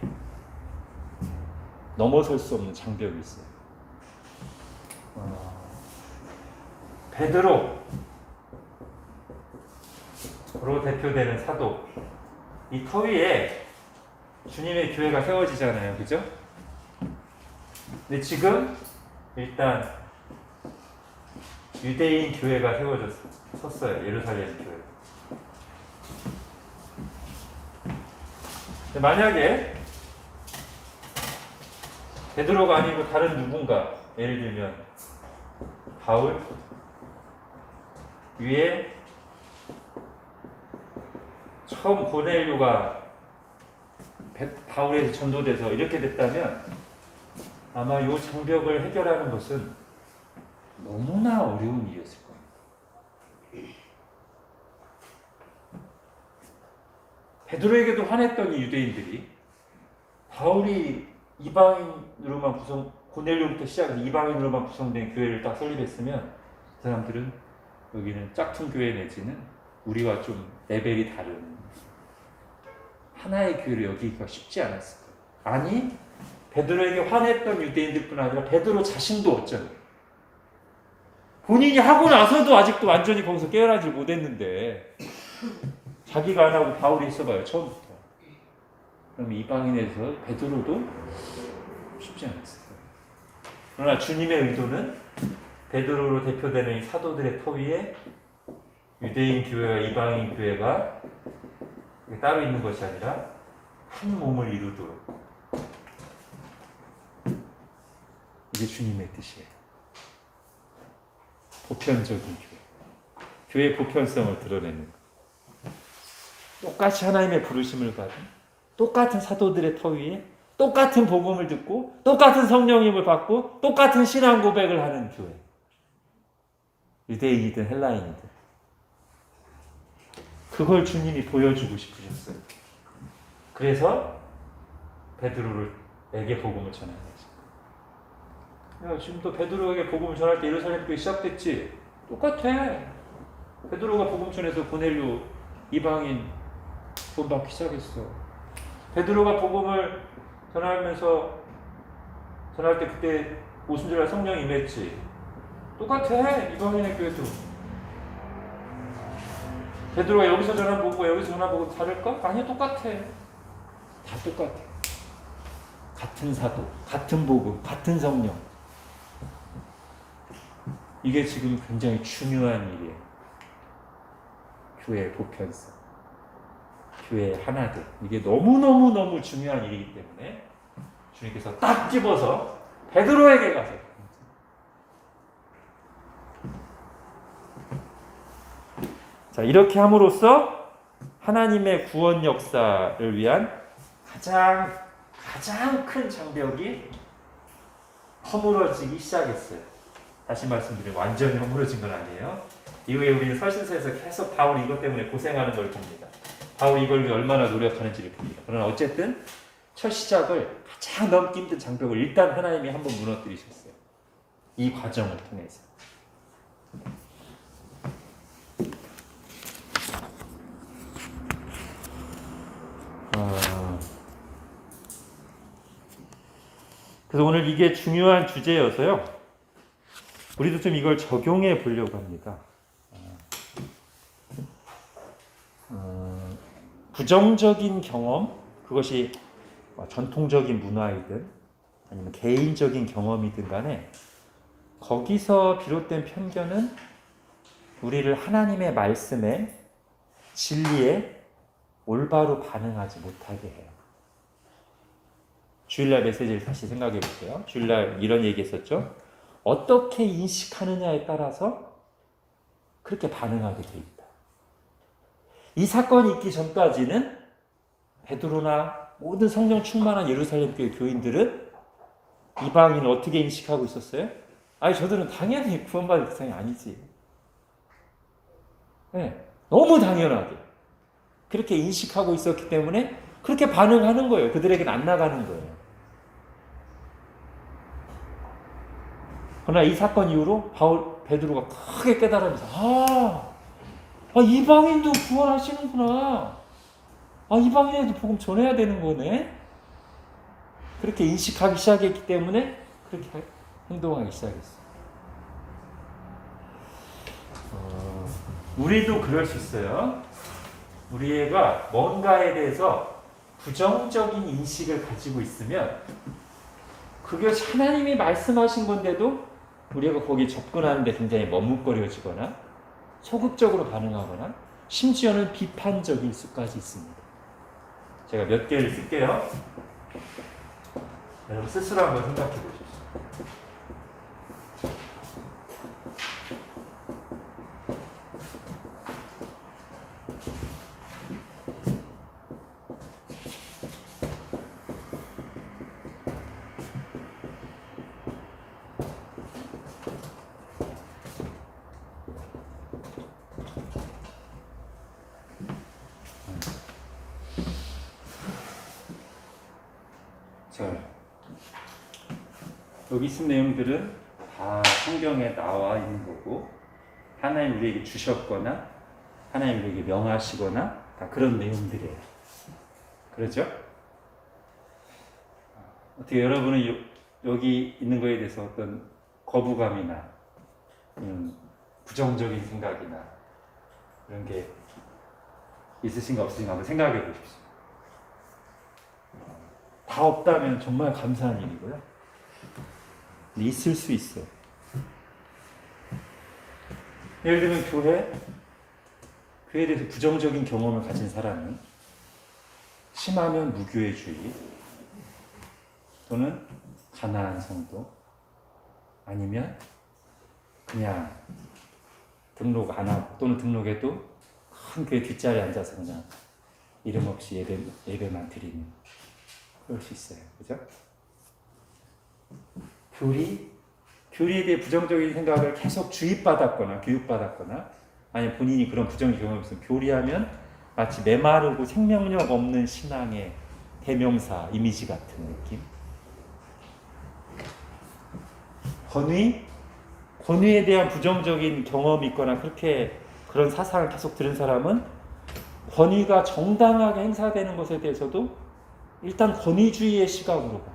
넘어설 수 없는 장벽이 있어요. 베드로로 대표되는 사도, 이 터 위에 주님의 교회가 세워지잖아요. 그죠? 근데 지금 일단 유대인 교회가 섰어요. 예루살렘 교회. 만약에 베드로가 아니고 다른 누군가, 예를 들면 바울 위에 처음 고넬료가 바울에서 전도돼서 이렇게 됐다면 아마 이 장벽을 해결하는 것은 너무나 어려운 일이었을 겁니다. 베드로에게도 화냈던 이 유대인들이 바울이 이방인으로만 고넬료부터 시작해서 이방인으로만 구성된 교회를 딱 설립했으면 그 사람들은 여기는 짝퉁 교회 내지는 우리와 좀 레벨이 다른 하나의 교회를 여기기가 쉽지 않았을 거예요. 아니, 베드로에게 화냈던 유대인들뿐 아니라 베드로 자신도 어쩌면 본인이 하고 나서도 아직도 완전히 거기서 깨어나지 못했는데 자기가 안 하고 바울이 있어봐요, 처음부터. 그럼 이방인에서 베드로도 쉽지 않았어요. 그러나 주님의 의도는 베드로로 대표되는 이 사도들의 터 위에 유대인 교회와 이방인 교회가 따로 있는 것이 아니라 한 몸을 이루도록, 이게 주님의 뜻이에요. 보편적인 교회, 교회의 보편성을 드러내는 것. 똑같이 하나님의 부르심을 받은 똑같은 사도들의 터 위에 똑같은 복음을 듣고 똑같은 성령님을 받고 똑같은 신앙 고백을 하는 교회. 유대인이든 헬라인이든. 그걸 주님이 보여주고 싶으셨어요. 그래서 베드로에게 복음을 전하는 거죠. 지금도 베드로에게 복음을 전할 때 예루살렘 교회 시작됐지? 똑같아. 베드로가 복음 전해서 고넬료 이방인 구원받기 시작했어. 베드로가 복음을 전할 때 그때 오순절날 성령이 임했지. 똑같아. 이방인의 교회도. 베드로가 여기서 전한 보고 여기서 전한 보고 다를까? 아니, 똑같아. 다 똑같아. 같은 사도, 같은 복음, 같은 성령. 이게 지금 굉장히 중요한 일이에요. 교회의 보편성, 교회의 하나됨. 이게 너무너무 중요한 일이기 때문에 주님께서 딱 집어서 베드로에게 가서 자, 이렇게 함으로써 하나님의 구원 역사를 위한 가장 큰 장벽이 허물어지기 시작했어요. 다시 말씀드리면 완전히 허물어진 건 아니에요. 이후에 우리는 설신서에서 계속 바울이 이것 때문에 고생하는 걸 봅니다. 바울이 이걸 위해 얼마나 노력하는지를 봅니다. 그러나 어쨌든 첫 시작을 가장 넘기 힘든 장벽을 일단 하나님이 한번 무너뜨리셨어요. 이 과정을 통해서. 그래서 오늘 이게 중요한 주제여서요. 우리도 좀 이걸 적용해 보려고 합니다. 부정적인 경험, 그것이 전통적인 문화이든 아니면 개인적인 경험이든 간에 거기서 비롯된 편견은 우리를 하나님의 말씀에, 진리에 올바로 반응하지 못하게 해요. 주일날 메시지를 다시 생각해 보세요. 주일날 이런 얘기 했었죠. 어떻게 인식하느냐에 따라서 그렇게 반응하게 돼 있다. 이 사건이 있기 전까지는 베드로나 모든 성령 충만한 예루살렘 교회 교인들은 이방인을 어떻게 인식하고 있었어요? 아니, 저들은 당연히 구원받을 대상이 아니지. 네, 너무 당연하게 그렇게 인식하고 있었기 때문에 그렇게 반응하는 거예요. 그들에게는 안 나가는 거예요. 그러나 이 사건 이후로 베드로가 크게 깨달으면서 이방인도 구원하시는구나. 이방인에도 복음 전해야 되는 거네. 그렇게 인식하기 시작했기 때문에 그렇게 행동하기 시작했어요. 우리도 그럴 수 있어요. 우리가 뭔가에 대해서 부정적인 인식을 가지고 있으면 그게 하나님이 말씀하신 건데도 우리가 거기에 접근하는데 굉장히 머뭇거려지거나 소극적으로 반응하거나 심지어는 비판적일 수까지 있습니다. 제가 몇 개를 쓸게요. 여러분 스스로 한번 생각해 보십시오. 여기 있는 내용들은 다 성경에 나와 있는 거고, 하나님 우리에게 주셨거나 하나님 우리에게 명하시거나 다 그런 내용들이에요. 그렇죠? 어떻게 여러분은 여기 있는 거에 대해서 어떤 거부감이나 부정적인 생각이나 그런 게 있으신가 없으신가 한번 생각해 보십시오. 다 없다면 정말 감사한 일이고요. 있을 수 있어요. 예를 들면 교회에 대해서 부정적인 경험을 가진 사람은 심하면 무교회주의 또는 가난한 성도 아니면 그냥 등록 안 하고 또는 등록해도 큰 교회 뒷자리에 앉아서 그냥 이름 없이 예배만 드리는 그럴 수 있어요. 그죠? 교리에 대해 부정적인 생각을 계속 주입받았거나 교육받았거나 아니면 본인이 그런 부정적인 경험이 있으면 교리하면 마치 메마르고 생명력 없는 신앙의 대명사 이미지 같은 느낌. 권위에 대한 부정적인 경험이 있거나 그런 사상을 계속 들은 사람은 권위가 정당하게 행사되는 것에 대해서도 일단 권위주의의 시각으로 봐.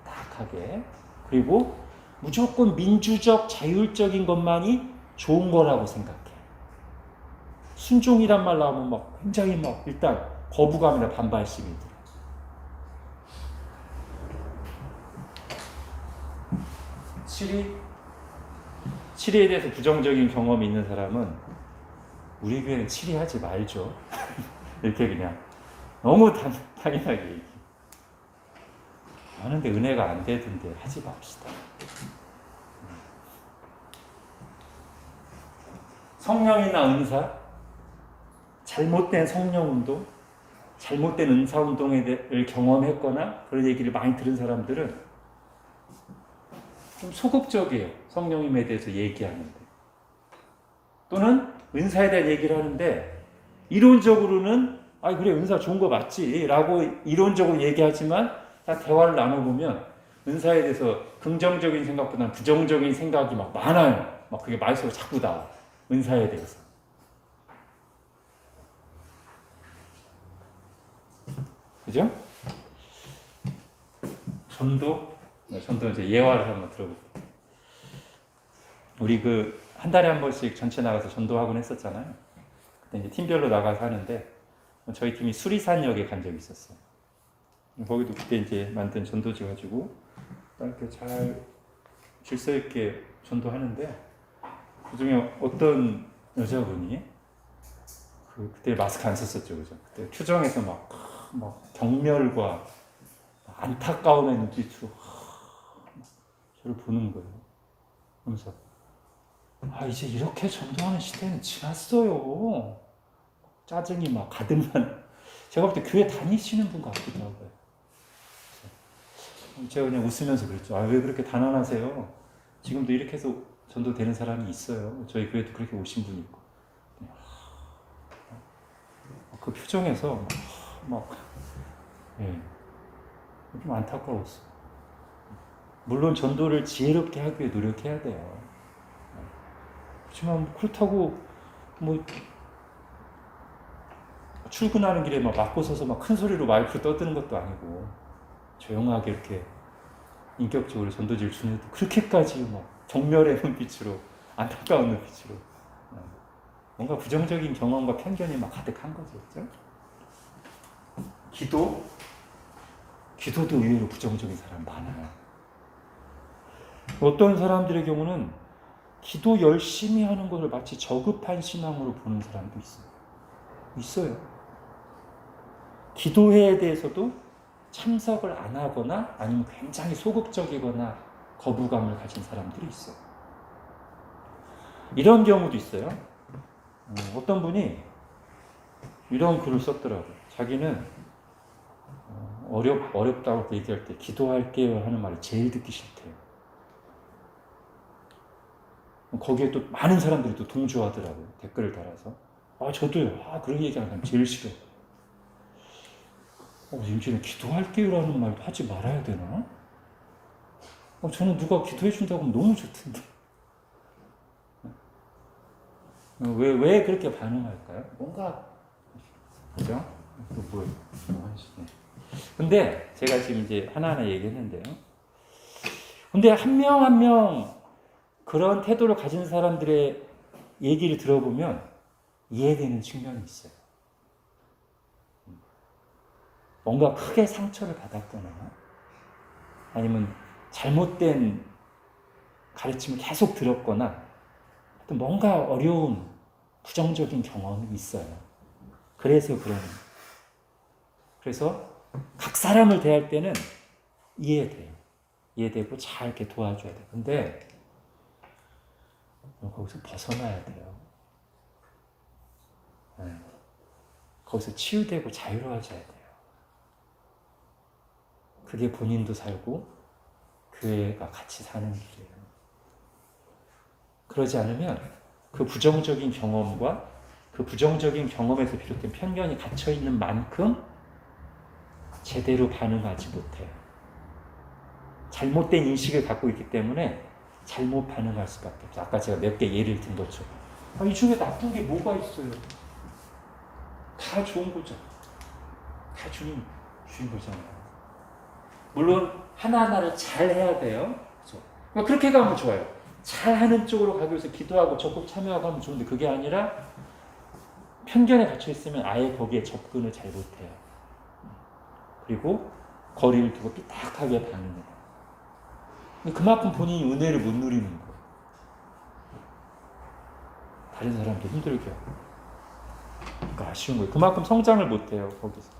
딱하게. 그리고 무조건 민주적 자율적인 것만이 좋은 거라고 생각해. 순종이란 말 나오면 굉장히 일단 거부감이나 반발심이 들어. 치리에 대해서 부정적인 경험이 있는 사람은 우리 교회는 치리하지 말죠. 이렇게 그냥 너무 당연하게 얘기해. 하는데 은혜가 안 되던데 하지 맙시다. 성령이나 은사, 잘못된 성령운동, 잘못된 은사운동을 경험했거나 그런 얘기를 많이 들은 사람들은 좀 소극적이에요. 성령님에 대해서 얘기하는데. 또는 은사에 대한 얘기를 하는데 이론적으로는 그래 은사 좋은 거 맞지 라고 이론적으로 얘기하지만 다 대화를 나눠보면 은사에 대해서 긍정적인 생각보다는 부정적인 생각이 많아요. 그게 말수가 자꾸 나와. 은사에 대해서. 그죠? 전도 이제 예화를 한번 들어볼게요. 우리 한 달에 한 번씩 전체 나가서 전도하곤 했었잖아요. 그때 이제 팀별로 나가서 하는데 저희 팀이 수리산역에 간 적이 있었어요. 거기도 그때 이제 만든 전도지 가지고 이렇게 잘 질서 있게 전도하는데 그 중에 어떤 여자분이 그때 마스크 안 썼었죠, 그죠? 그때 표정에서 막 경멸과 안타까움의 눈빛으로 저를 보는 거예요. 그러면서 이제 이렇게 전도하는 시대는 지났어요. 짜증이 가득한. 제가 볼 때 교회 다니시는 분 같기도 하고요. 제가 그냥 웃으면서 그랬죠. 왜 그렇게 단언하세요? 지금도 이렇게 해서 전도되는 사람이 있어요. 저희 교회도 그렇게 오신 분이 있고. 그 표정에서 좀 안타까웠어요. 물론 전도를 지혜롭게 하기 위해 노력해야 돼요. 그렇지만 그렇다고 출근하는 길에 맞고 서서 큰 소리로 마이크로 떠드는 것도 아니고 조용하게 이렇게 인격적으로 전도지를 주는데도 그렇게까지 경멸의 눈빛으로 안타까운 눈빛으로 뭔가 부정적인 경험과 편견이 가득한 거죠. 그렇죠? 기도도 의외로 부정적인 사람 많아요. 어떤 사람들의 경우는 기도 열심히 하는 것을 마치 저급한 신앙으로 보는 사람도 있어요. 기도회에 대해서도 참석을 안 하거나 아니면 굉장히 소극적이거나 거부감을 가진 사람들이 있어요. 이런 경우도 있어요. 어떤 분이 이런 글을 썼더라고요. 자기는 어렵다고 얘기할 때 기도할게요 하는 말을 제일 듣기 싫대요. 거기에 또 많은 사람들이 또 동조하더라고요. 댓글을 달아서. 저도요. 그런 얘기하는 사람 제일 싫어요. 이제는 기도할게요라는 말도 하지 말아야 되나? 저는 누가 기도해 준다고 하면 너무 좋던데. 왜 그렇게 반응할까요? 뭔가, 그죠? 근데 제가 지금 이제 하나하나 얘기했는데요. 근데 한 명 한 명 그런 태도를 가진 사람들의 얘기를 들어보면 이해되는 측면이 있어요. 뭔가 크게 상처를 받았거나 아니면 잘못된 가르침을 계속 들었거나 뭔가 어려운 부정적인 경험이 있어요. 그래서 그러는 거예요. 그래서 각 사람을 대할 때는 이해돼요. 이해되고 잘 이렇게 도와줘야 돼요. 근데 거기서 벗어나야 돼요. 네. 거기서 치유되고 자유로워져야 돼요. 그게 본인도 살고 교회가 같이 사는 길이에요. 그러지 않으면 그 부정적인 경험과 그 부정적인 경험에서 비롯된 편견이 갇혀있는 만큼 제대로 반응하지 못해요. 잘못된 인식을 갖고 있기 때문에 잘못 반응할 수밖에 없어요. 아까 제가 몇 개 예를 든 것처럼 이 중에 나쁜 게 뭐가 있어요? 다 좋은 거죠. 다 주님 주신 거잖아요. 물론 하나하나를 잘 해야 돼요. 그렇죠? 그렇게 가면 좋아요. 잘하는 쪽으로 가기 위해서 기도하고 적극 참여하고 하면 좋은데 그게 아니라 편견에 갇혀 있으면 아예 거기에 접근을 잘 못해요. 그리고 거리를 두고 삐딱하게 반응해요. 그만큼 본인이 은혜를 못 누리는 거예요. 다른 사람도 힘들게 하고. 그러니까 아쉬운 거예요. 그만큼 성장을 못해요. 거기서.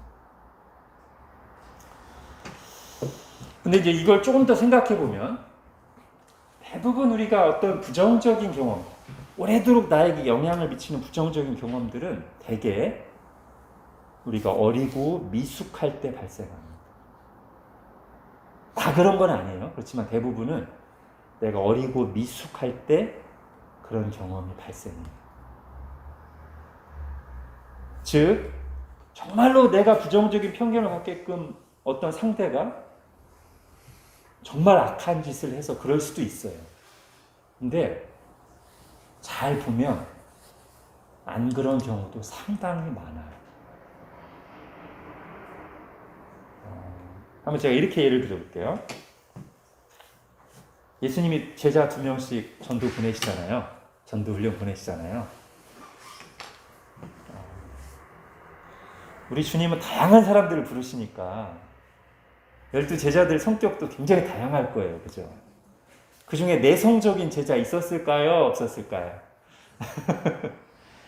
근데 이제 이걸 조금 더 생각해 보면 대부분 우리가 어떤 부정적인 경험, 오래도록 나에게 영향을 미치는 부정적인 경험들은 대개 우리가 어리고 미숙할 때 발생합니다. 다 그런 건 아니에요. 그렇지만 대부분은 내가 어리고 미숙할 때 그런 경험이 발생해요. 즉, 정말로 내가 부정적인 편견을 갖게끔 어떤 상대가 정말 악한 짓을 해서 그럴 수도 있어요. 근데 잘 보면 안 그런 경우도 상당히 많아요. 한번 제가 이렇게 예를 들어볼게요. 예수님이 제자 2명씩 전도 보내시잖아요. 전도 훈련 보내시잖아요. 우리 주님은 다양한 사람들을 부르시니까 12 제자들 성격도 굉장히 다양할 거예요. 그죠? 그 중에 내성적인 제자 있었을까요? 없었을까요?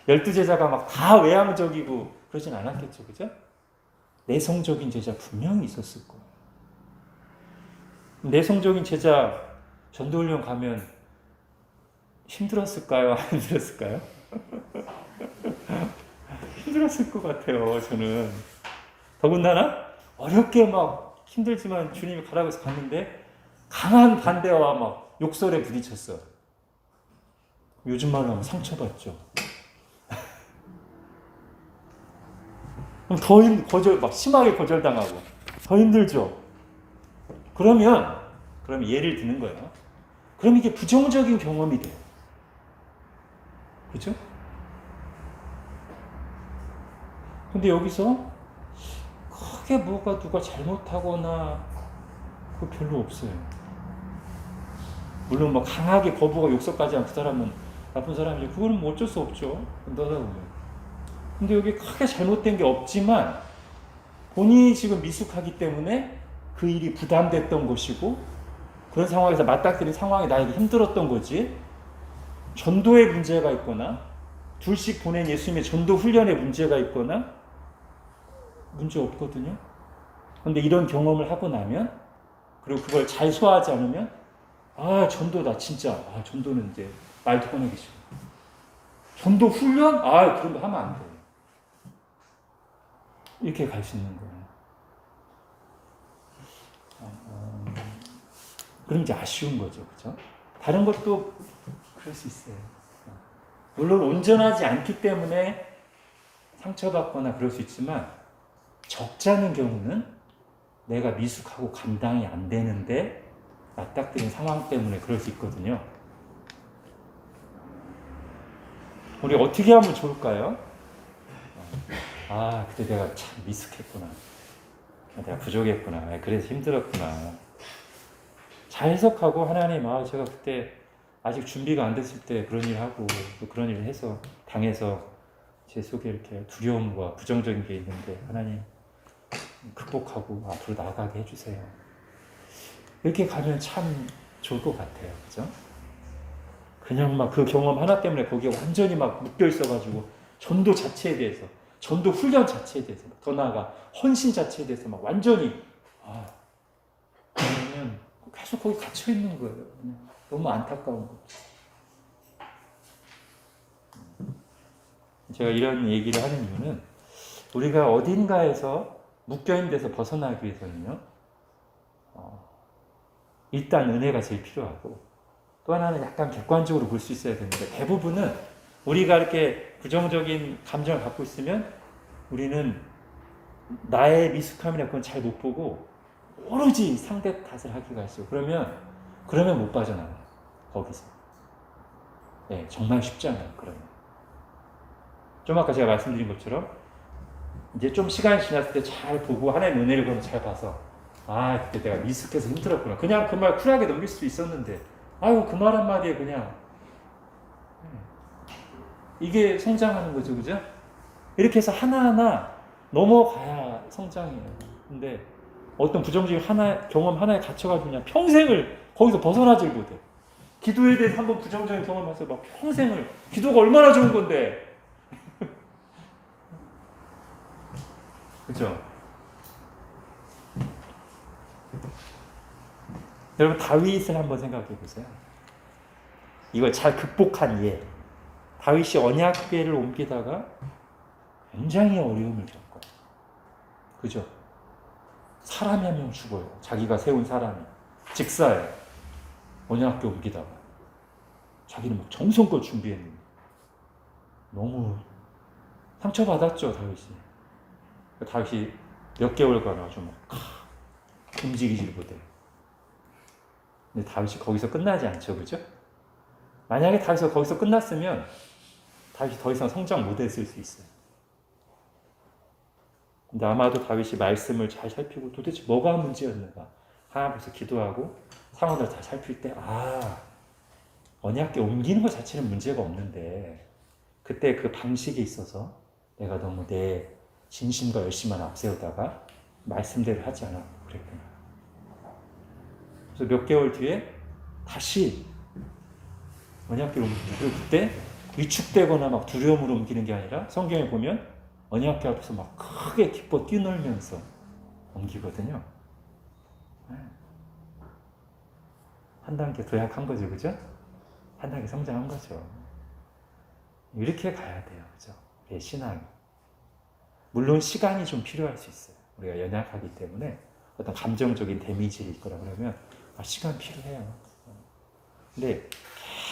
12 제자가 막 다 외향적이고 그러진 않았겠죠. 그죠? 내성적인 제자 분명히 있었을 거예요. 내성적인 제자 전도훈련 가면 힘들었을까요? 안 힘들었을까요? 힘들었을 것 같아요. 저는 더군다나 어렵게 막 힘들지만 주님이 가라고 해서 갔는데 강한 반대와 막 욕설에 부딪혔어. 요즘 말로 하면 상처받죠. 그럼 막 심하게 거절당하고 더 힘들죠. 그러면 예를 드는 거예요. 그럼 이게 부정적인 경험이 돼요. 그죠? 근데 여기서 크게 뭐가 누가 잘못하거나 그거 별로 없어요. 물론 뭐 강하게 거부가 욕설까지 한 그 사람은 나쁜 사람이죠. 그거는 뭐 어쩔 수 없죠. 너다 보면. 근데 여기 크게 잘못된 게 없지만 본인이 지금 미숙하기 때문에 그 일이 부담됐던 것이고 그런 상황에서 맞닥뜨린 상황이 나에게 힘들었던 거지. 전도에 문제가 있거나 둘씩 보낸 예수님의 전도 훈련에 문제가 있거나 문제 없거든요. 그런데 이런 경험을 하고 나면 그리고 그걸 잘 소화하지 않으면 전도다 진짜. 전도는 이제 말도 꺼내기 싫어. 전도 훈련? 그런 거 하면 안 돼. 이렇게 갈 수 있는 거예요. 그럼 이제 아쉬운 거죠. 그죠? 다른 것도 그럴 수 있어요. 물론 온전하지 않기 때문에 상처받거나 그럴 수 있지만 적잖은 경우는 내가 미숙하고 감당이 안 되는데 맞닥뜨린 상황 때문에 그럴 수 있거든요. 우리 어떻게 하면 좋을까요? 그때 내가 참 미숙했구나. 내가 부족했구나. 그래서 힘들었구나. 잘 해석하고 하나님, 제가 그때 아직 준비가 안 됐을 때 그런 일 하고 또 그런 일을 해서 당해서 제 속에 이렇게 두려움과 부정적인 게 있는데 하나님 극복하고 앞으로 나아가게 해주세요. 이렇게 가면 참 좋을 것 같아요. 그죠? 그냥 막 그 경험 하나 때문에 거기에 완전히 막 묶여 있어가지고 전도 자체에 대해서, 전도 훈련 자체에 대해서, 더 나아가 헌신 자체에 대해서 막 완전히 그러면 계속 거기 갇혀 있는 거예요. 너무 안타까운 거죠. 제가 이런 얘기를 하는 이유는 우리가 어딘가에서 묶여있는 데서 벗어나기 위해서는요, 일단 은혜가 제일 필요하고 또 하나는 약간 객관적으로 볼 수 있어야 되는데 대부분은 우리가 이렇게 부정적인 감정을 갖고 있으면 우리는 나의 미숙함이나 그건 잘 못 보고 오로지 상대 탓을 하기가 있어요. 그러면 못 빠져나와요. 거기서. 네, 정말 쉽지 않아요. 그러면. 좀 아까 제가 말씀드린 것처럼 이제 좀 시간이 지났을 때 잘 보고 하나님의 은혜를 그럼 잘 봐서 그때 내가 미숙해서 힘들었구나. 그냥 그 말 쿨하게 넘길 수 있었는데 그 말 한마디에 그냥 이게 성장하는 거죠. 그죠? 이렇게 해서 하나하나 넘어가야 성장해요. 근데 어떤 부정적인 경험 하나에 갇혀가지고 그냥 평생을 거기서 벗어나질 못해. 기도에 대해서 한번 부정적인 경험해서 막 평생을 기도가 얼마나 좋은 건데. 그렇죠? 여러분 다윗을 한번 생각해 보세요. 이걸 잘 극복한 예. 다윗이 언약궤를 옮기다가 굉장히 어려움을 겪어요. 그죠? 사람이 한 명 죽어요. 자기가 세운 사람이. 직사예요. 언약궤 옮기다가. 자기는 막 정성껏 준비했는데. 너무 상처받았죠, 다윗이. 다윗이 몇 개월간 아주 막 움직이질 못해. 근데 다윗이 거기서 끝나지 않죠, 그죠? 만약에 다윗이 거기서 끝났으면 다윗이 더 이상 성장 못했을 수 있어요. 근데 아마도 다윗이 말씀을 잘 살피고 도대체 뭐가 문제였는가 하나님 앞에서 기도하고 상황을 잘 살필 때 언약궤 옮기는 것 자체는 문제가 없는데 그때 그 방식에 있어서 내가 너무 내 진심과 열심만 앞세우다가 말씀대로 하지 않았고 그랬구나. 그래서 몇 개월 뒤에 다시 언약궤를 옮기고 그리고 그때 위축되거나 막 두려움으로 옮기는 게 아니라 성경에 보면 언약궤 앞에서 막 크게 기뻐 뛰놀면서 옮기거든요. 한 단계 도약한 거죠, 그죠? 한 단계 성장한 거죠. 이렇게 가야 돼요, 그죠? 내 신앙이. 물론 시간이 좀 필요할 수 있어요. 우리가 연약하기 때문에 어떤 감정적인 데미지를 있거나 그러면 시간 필요해요. 근데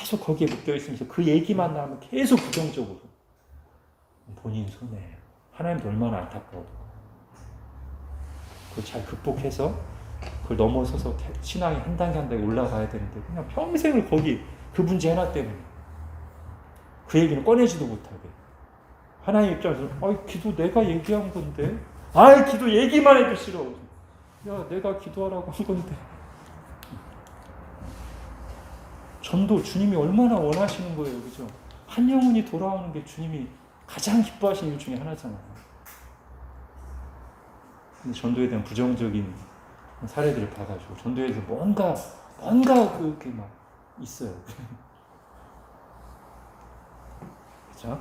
계속 거기에 묶여 있으면서 그 얘기만 나오면 계속 부정적으로 본인 손해예요. 하나님도 얼마나 안타까워. 그걸 잘 극복해서 그걸 넘어서서 신앙이 한 단계 한 단계 올라가야 되는데 그냥 평생을 거기 그 문제 하나 때문에 그 얘기는 꺼내지도 못하게. 하나님 입장에서 기도 내가 얘기한 건데 기도 얘기만 해도 싫어. 야 내가 기도하라고 한 건데. 전도 주님이 얼마나 원하시는 거예요. 그죠? 한 영혼이 돌아오는 게 주님이 가장 기뻐하시는 일 중에 하나잖아요. 근데 전도에 대한 부정적인 사례들을 봐가지고 전도에 대해서 뭔가 그렇게 막 있어요. 그죠?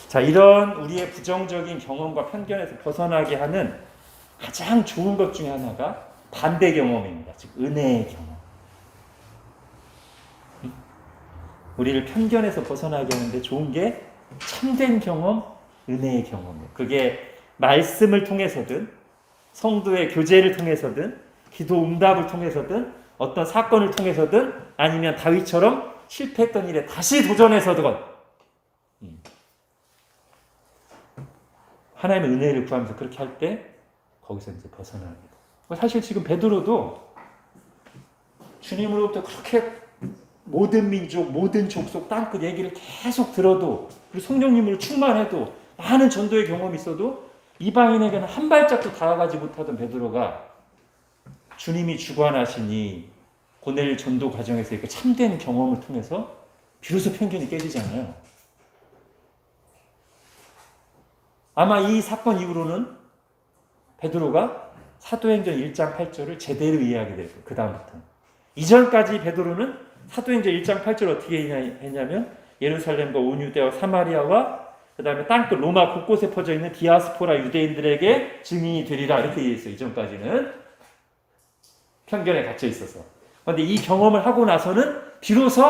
자, 이런 우리의 부정적인 경험과 편견에서 벗어나게 하는 가장 좋은 것 중에 하나가 반대 경험입니다. 즉 은혜의 경험. 우리를 편견에서 벗어나게 하는데 좋은 게 참된 경험, 은혜의 경험이에요. 그게 말씀을 통해서든 성도의 교제를 통해서든 기도 응답을 통해서든 어떤 사건을 통해서든 아니면 다윗처럼 실패했던 일에 다시 도전해서든 하나님의 은혜를 구하면서 그렇게 할 때 거기서 이제 벗어나게 돼요. 사실 지금 베드로도 주님으로부터 그렇게 모든 민족, 모든 족속, 땅끝 얘기를 계속 들어도, 그리고 성령님으로 충만해도, 많은 전도의 경험이 있어도 이방인에게는 한 발짝도 다가가지 못하던 베드로가 주님이 주관하시니 보낼 전도 과정에서 이렇게 참된 경험을 통해서 비로소 편견이 깨지잖아요. 아마 이 사건 이후로는 베드로가 사도행전 1장 8절을 제대로 이해하게 될 거예요. 그 다음부터는. 이전까지 베드로는 사도행전 1장 8절 어떻게 했냐면 예루살렘과 온 유대와 사마리아와 그 다음에 땅끝 로마 곳곳에 퍼져 있는 디아스포라 유대인들에게 증인이 되리라 이렇게 얘기했어요. 이전까지는 편견에 갇혀 있어서. 그런데 이 경험을 하고 나서는 비로소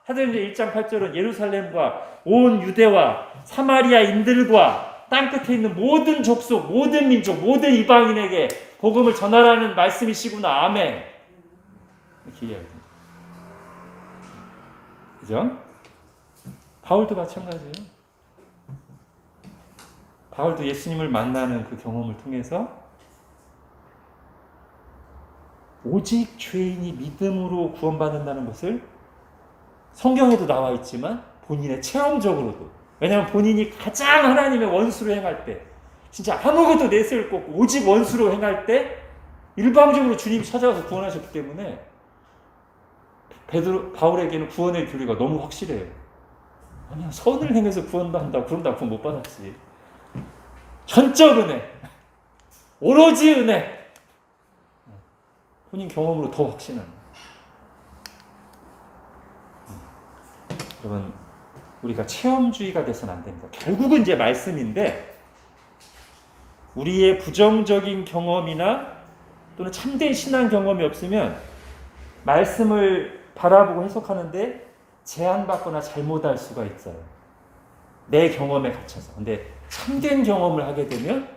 사도행전 1장 8절은 예루살렘과 온 유대와 사마리아인들과 땅끝에 있는 모든 족속, 모든 민족, 모든 이방인에게 복음을 전하라는 말씀이시구나. 아멘. 이렇게 이야기합니다. 그죠? 바울도 마찬가지예요. 바울도 예수님을 만나는 그 경험을 통해서 오직 죄인이 믿음으로 구원받는다는 것을 성경에도 나와 있지만 본인의 체험적으로도, 왜냐하면 본인이 가장 하나님의 원수로 행할 때, 진짜 아무것도 내세울 거 없고 오직 원수로 행할 때 일방적으로 주님이 찾아와서 구원하셨기 때문에 바울에게는 구원의 교리가 너무 확실해요. 아니야, 선을 행해서 구원받는다, 그럼 나 구원 못 받았지. 전적 은혜, 오로지 은혜, 본인 경험으로 더 확신합니다. 여러분, 우리가 체험주의가 돼서는 안 됩니다. 결국은 이제 말씀인데, 우리의 부정적인 경험이나 또는 참된 신앙 경험이 없으면 말씀을 바라보고 해석하는데 제한받거나 잘못할 수가 있어요. 내 경험에 갇혀서. 근데 참된 경험을 하게 되면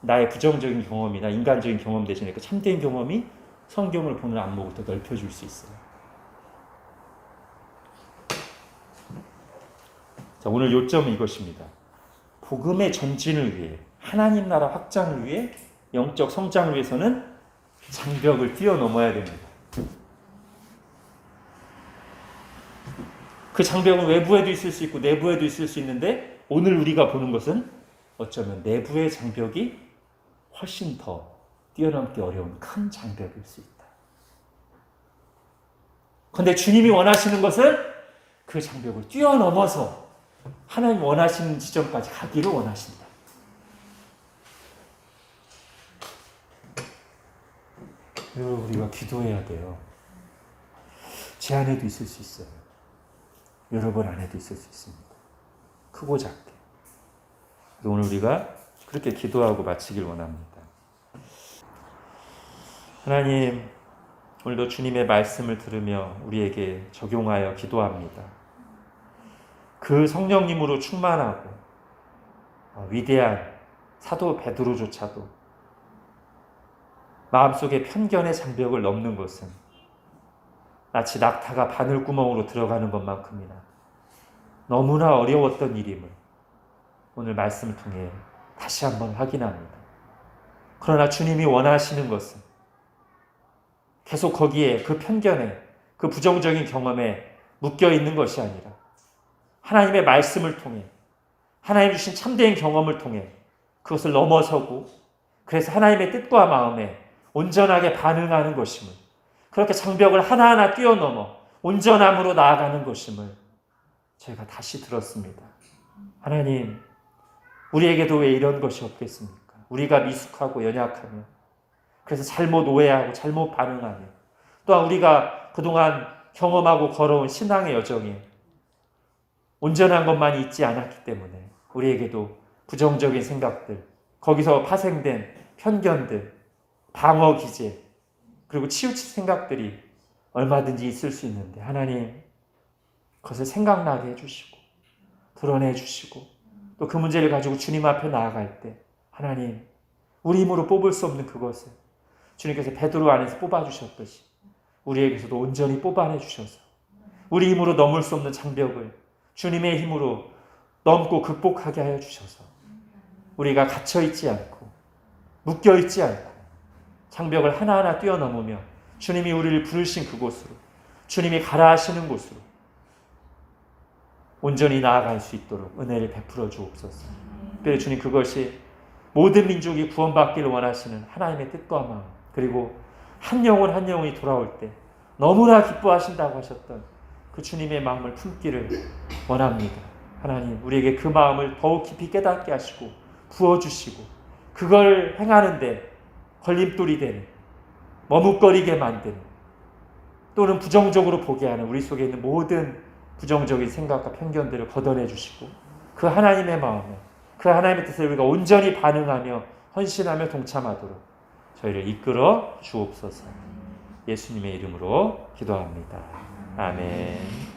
나의 부정적인 경험이나 인간적인 경험 대신에 그 참된 경험이 성경을 보는 안목을 더 넓혀줄 수 있어요. 자, 오늘 요점은 이것입니다. 복음의 전진을 위해, 하나님 나라 확장을 위해, 영적 성장을 위해서는 장벽을 뛰어넘어야 됩니다. 그 장벽은 외부에도 있을 수 있고 내부에도 있을 수 있는데, 오늘 우리가 보는 것은 어쩌면 내부의 장벽이 훨씬 더 뛰어넘기 어려운 큰 장벽일 수 있다. 그런데 주님이 원하시는 것은 그 장벽을 뛰어넘어서 하나님 원하시는 지점까지 가기를 원하신다. 그리고 우리가 기도해야 돼요. 제 안에도 있을 수 있어요. 여러분 안에도 있을 수 있습니다. 크고 작게. 오늘 우리가 그렇게 기도하고 마치길 원합니다. 하나님, 오늘도 주님의 말씀을 들으며 우리에게 적용하여 기도합니다. 그 성령님으로 충만하고 위대한 사도 베드로조차도 마음속에 편견의 장벽을 넘는 것은 마치 낙타가 바늘구멍으로 들어가는 것만큼이나 너무나 어려웠던 일임을 오늘 말씀을 통해 다시 한번 확인합니다. 그러나 주님이 원하시는 것은 계속 거기에 그 편견에, 그 부정적인 경험에 묶여 있는 것이 아니라 하나님의 말씀을 통해, 하나님 주신 참된 경험을 통해 그것을 넘어서고, 그래서 하나님의 뜻과 마음에 온전하게 반응하는 것임을, 그렇게 장벽을 하나하나 뛰어넘어 온전함으로 나아가는 것임을 저희가 다시 들었습니다. 하나님, 우리에게도 왜 이런 것이 없겠습니까? 우리가 미숙하고 연약하며, 그래서 잘못 오해하고 잘못 반응하며, 또한 우리가 그동안 경험하고 걸어온 신앙의 여정에 온전한 것만이 있지 않았기 때문에 우리에게도 부정적인 생각들, 거기서 파생된 편견들, 방어 기제, 그리고 치우칠 생각들이 얼마든지 있을 수 있는데, 하나님 그것을 생각나게 해주시고 드러내 주시고, 또 그 문제를 가지고 주님 앞에 나아갈 때 하나님, 우리 힘으로 뽑을 수 없는 그것을 주님께서 베드로 안에서 뽑아주셨듯이 우리에게서도 온전히 뽑아내 주셔서 우리 힘으로 넘을 수 없는 장벽을 주님의 힘으로 넘고 극복하게 하여 주셔서 우리가 갇혀있지 않고 묶여있지 않고 장벽을 하나하나 뛰어넘으며 주님이 우리를 부르신 그곳으로, 주님이 가라 하시는 곳으로 온전히 나아갈 수 있도록 은혜를 베풀어 주옵소서. 특별히 주님, 그것이 모든 민족이 구원받기를 원하시는 하나님의 뜻과 마음, 그리고 한 영혼 한 영혼이 돌아올 때 너무나 기뻐하신다고 하셨던 그 주님의 마음을 품기를 원합니다. 하나님, 우리에게 그 마음을 더욱 깊이 깨닫게 하시고 부어주시고, 그걸 행하는데 걸림돌이 되는, 머뭇거리게 만드는, 또는 부정적으로 보게 하는 우리 속에 있는 모든 부정적인 생각과 편견들을 걷어내 주시고, 그 하나님의 마음에, 그 하나님의 뜻에 우리가 온전히 반응하며 헌신하며 동참하도록 저희를 이끌어 주옵소서. 예수님의 이름으로 기도합니다. 아멘.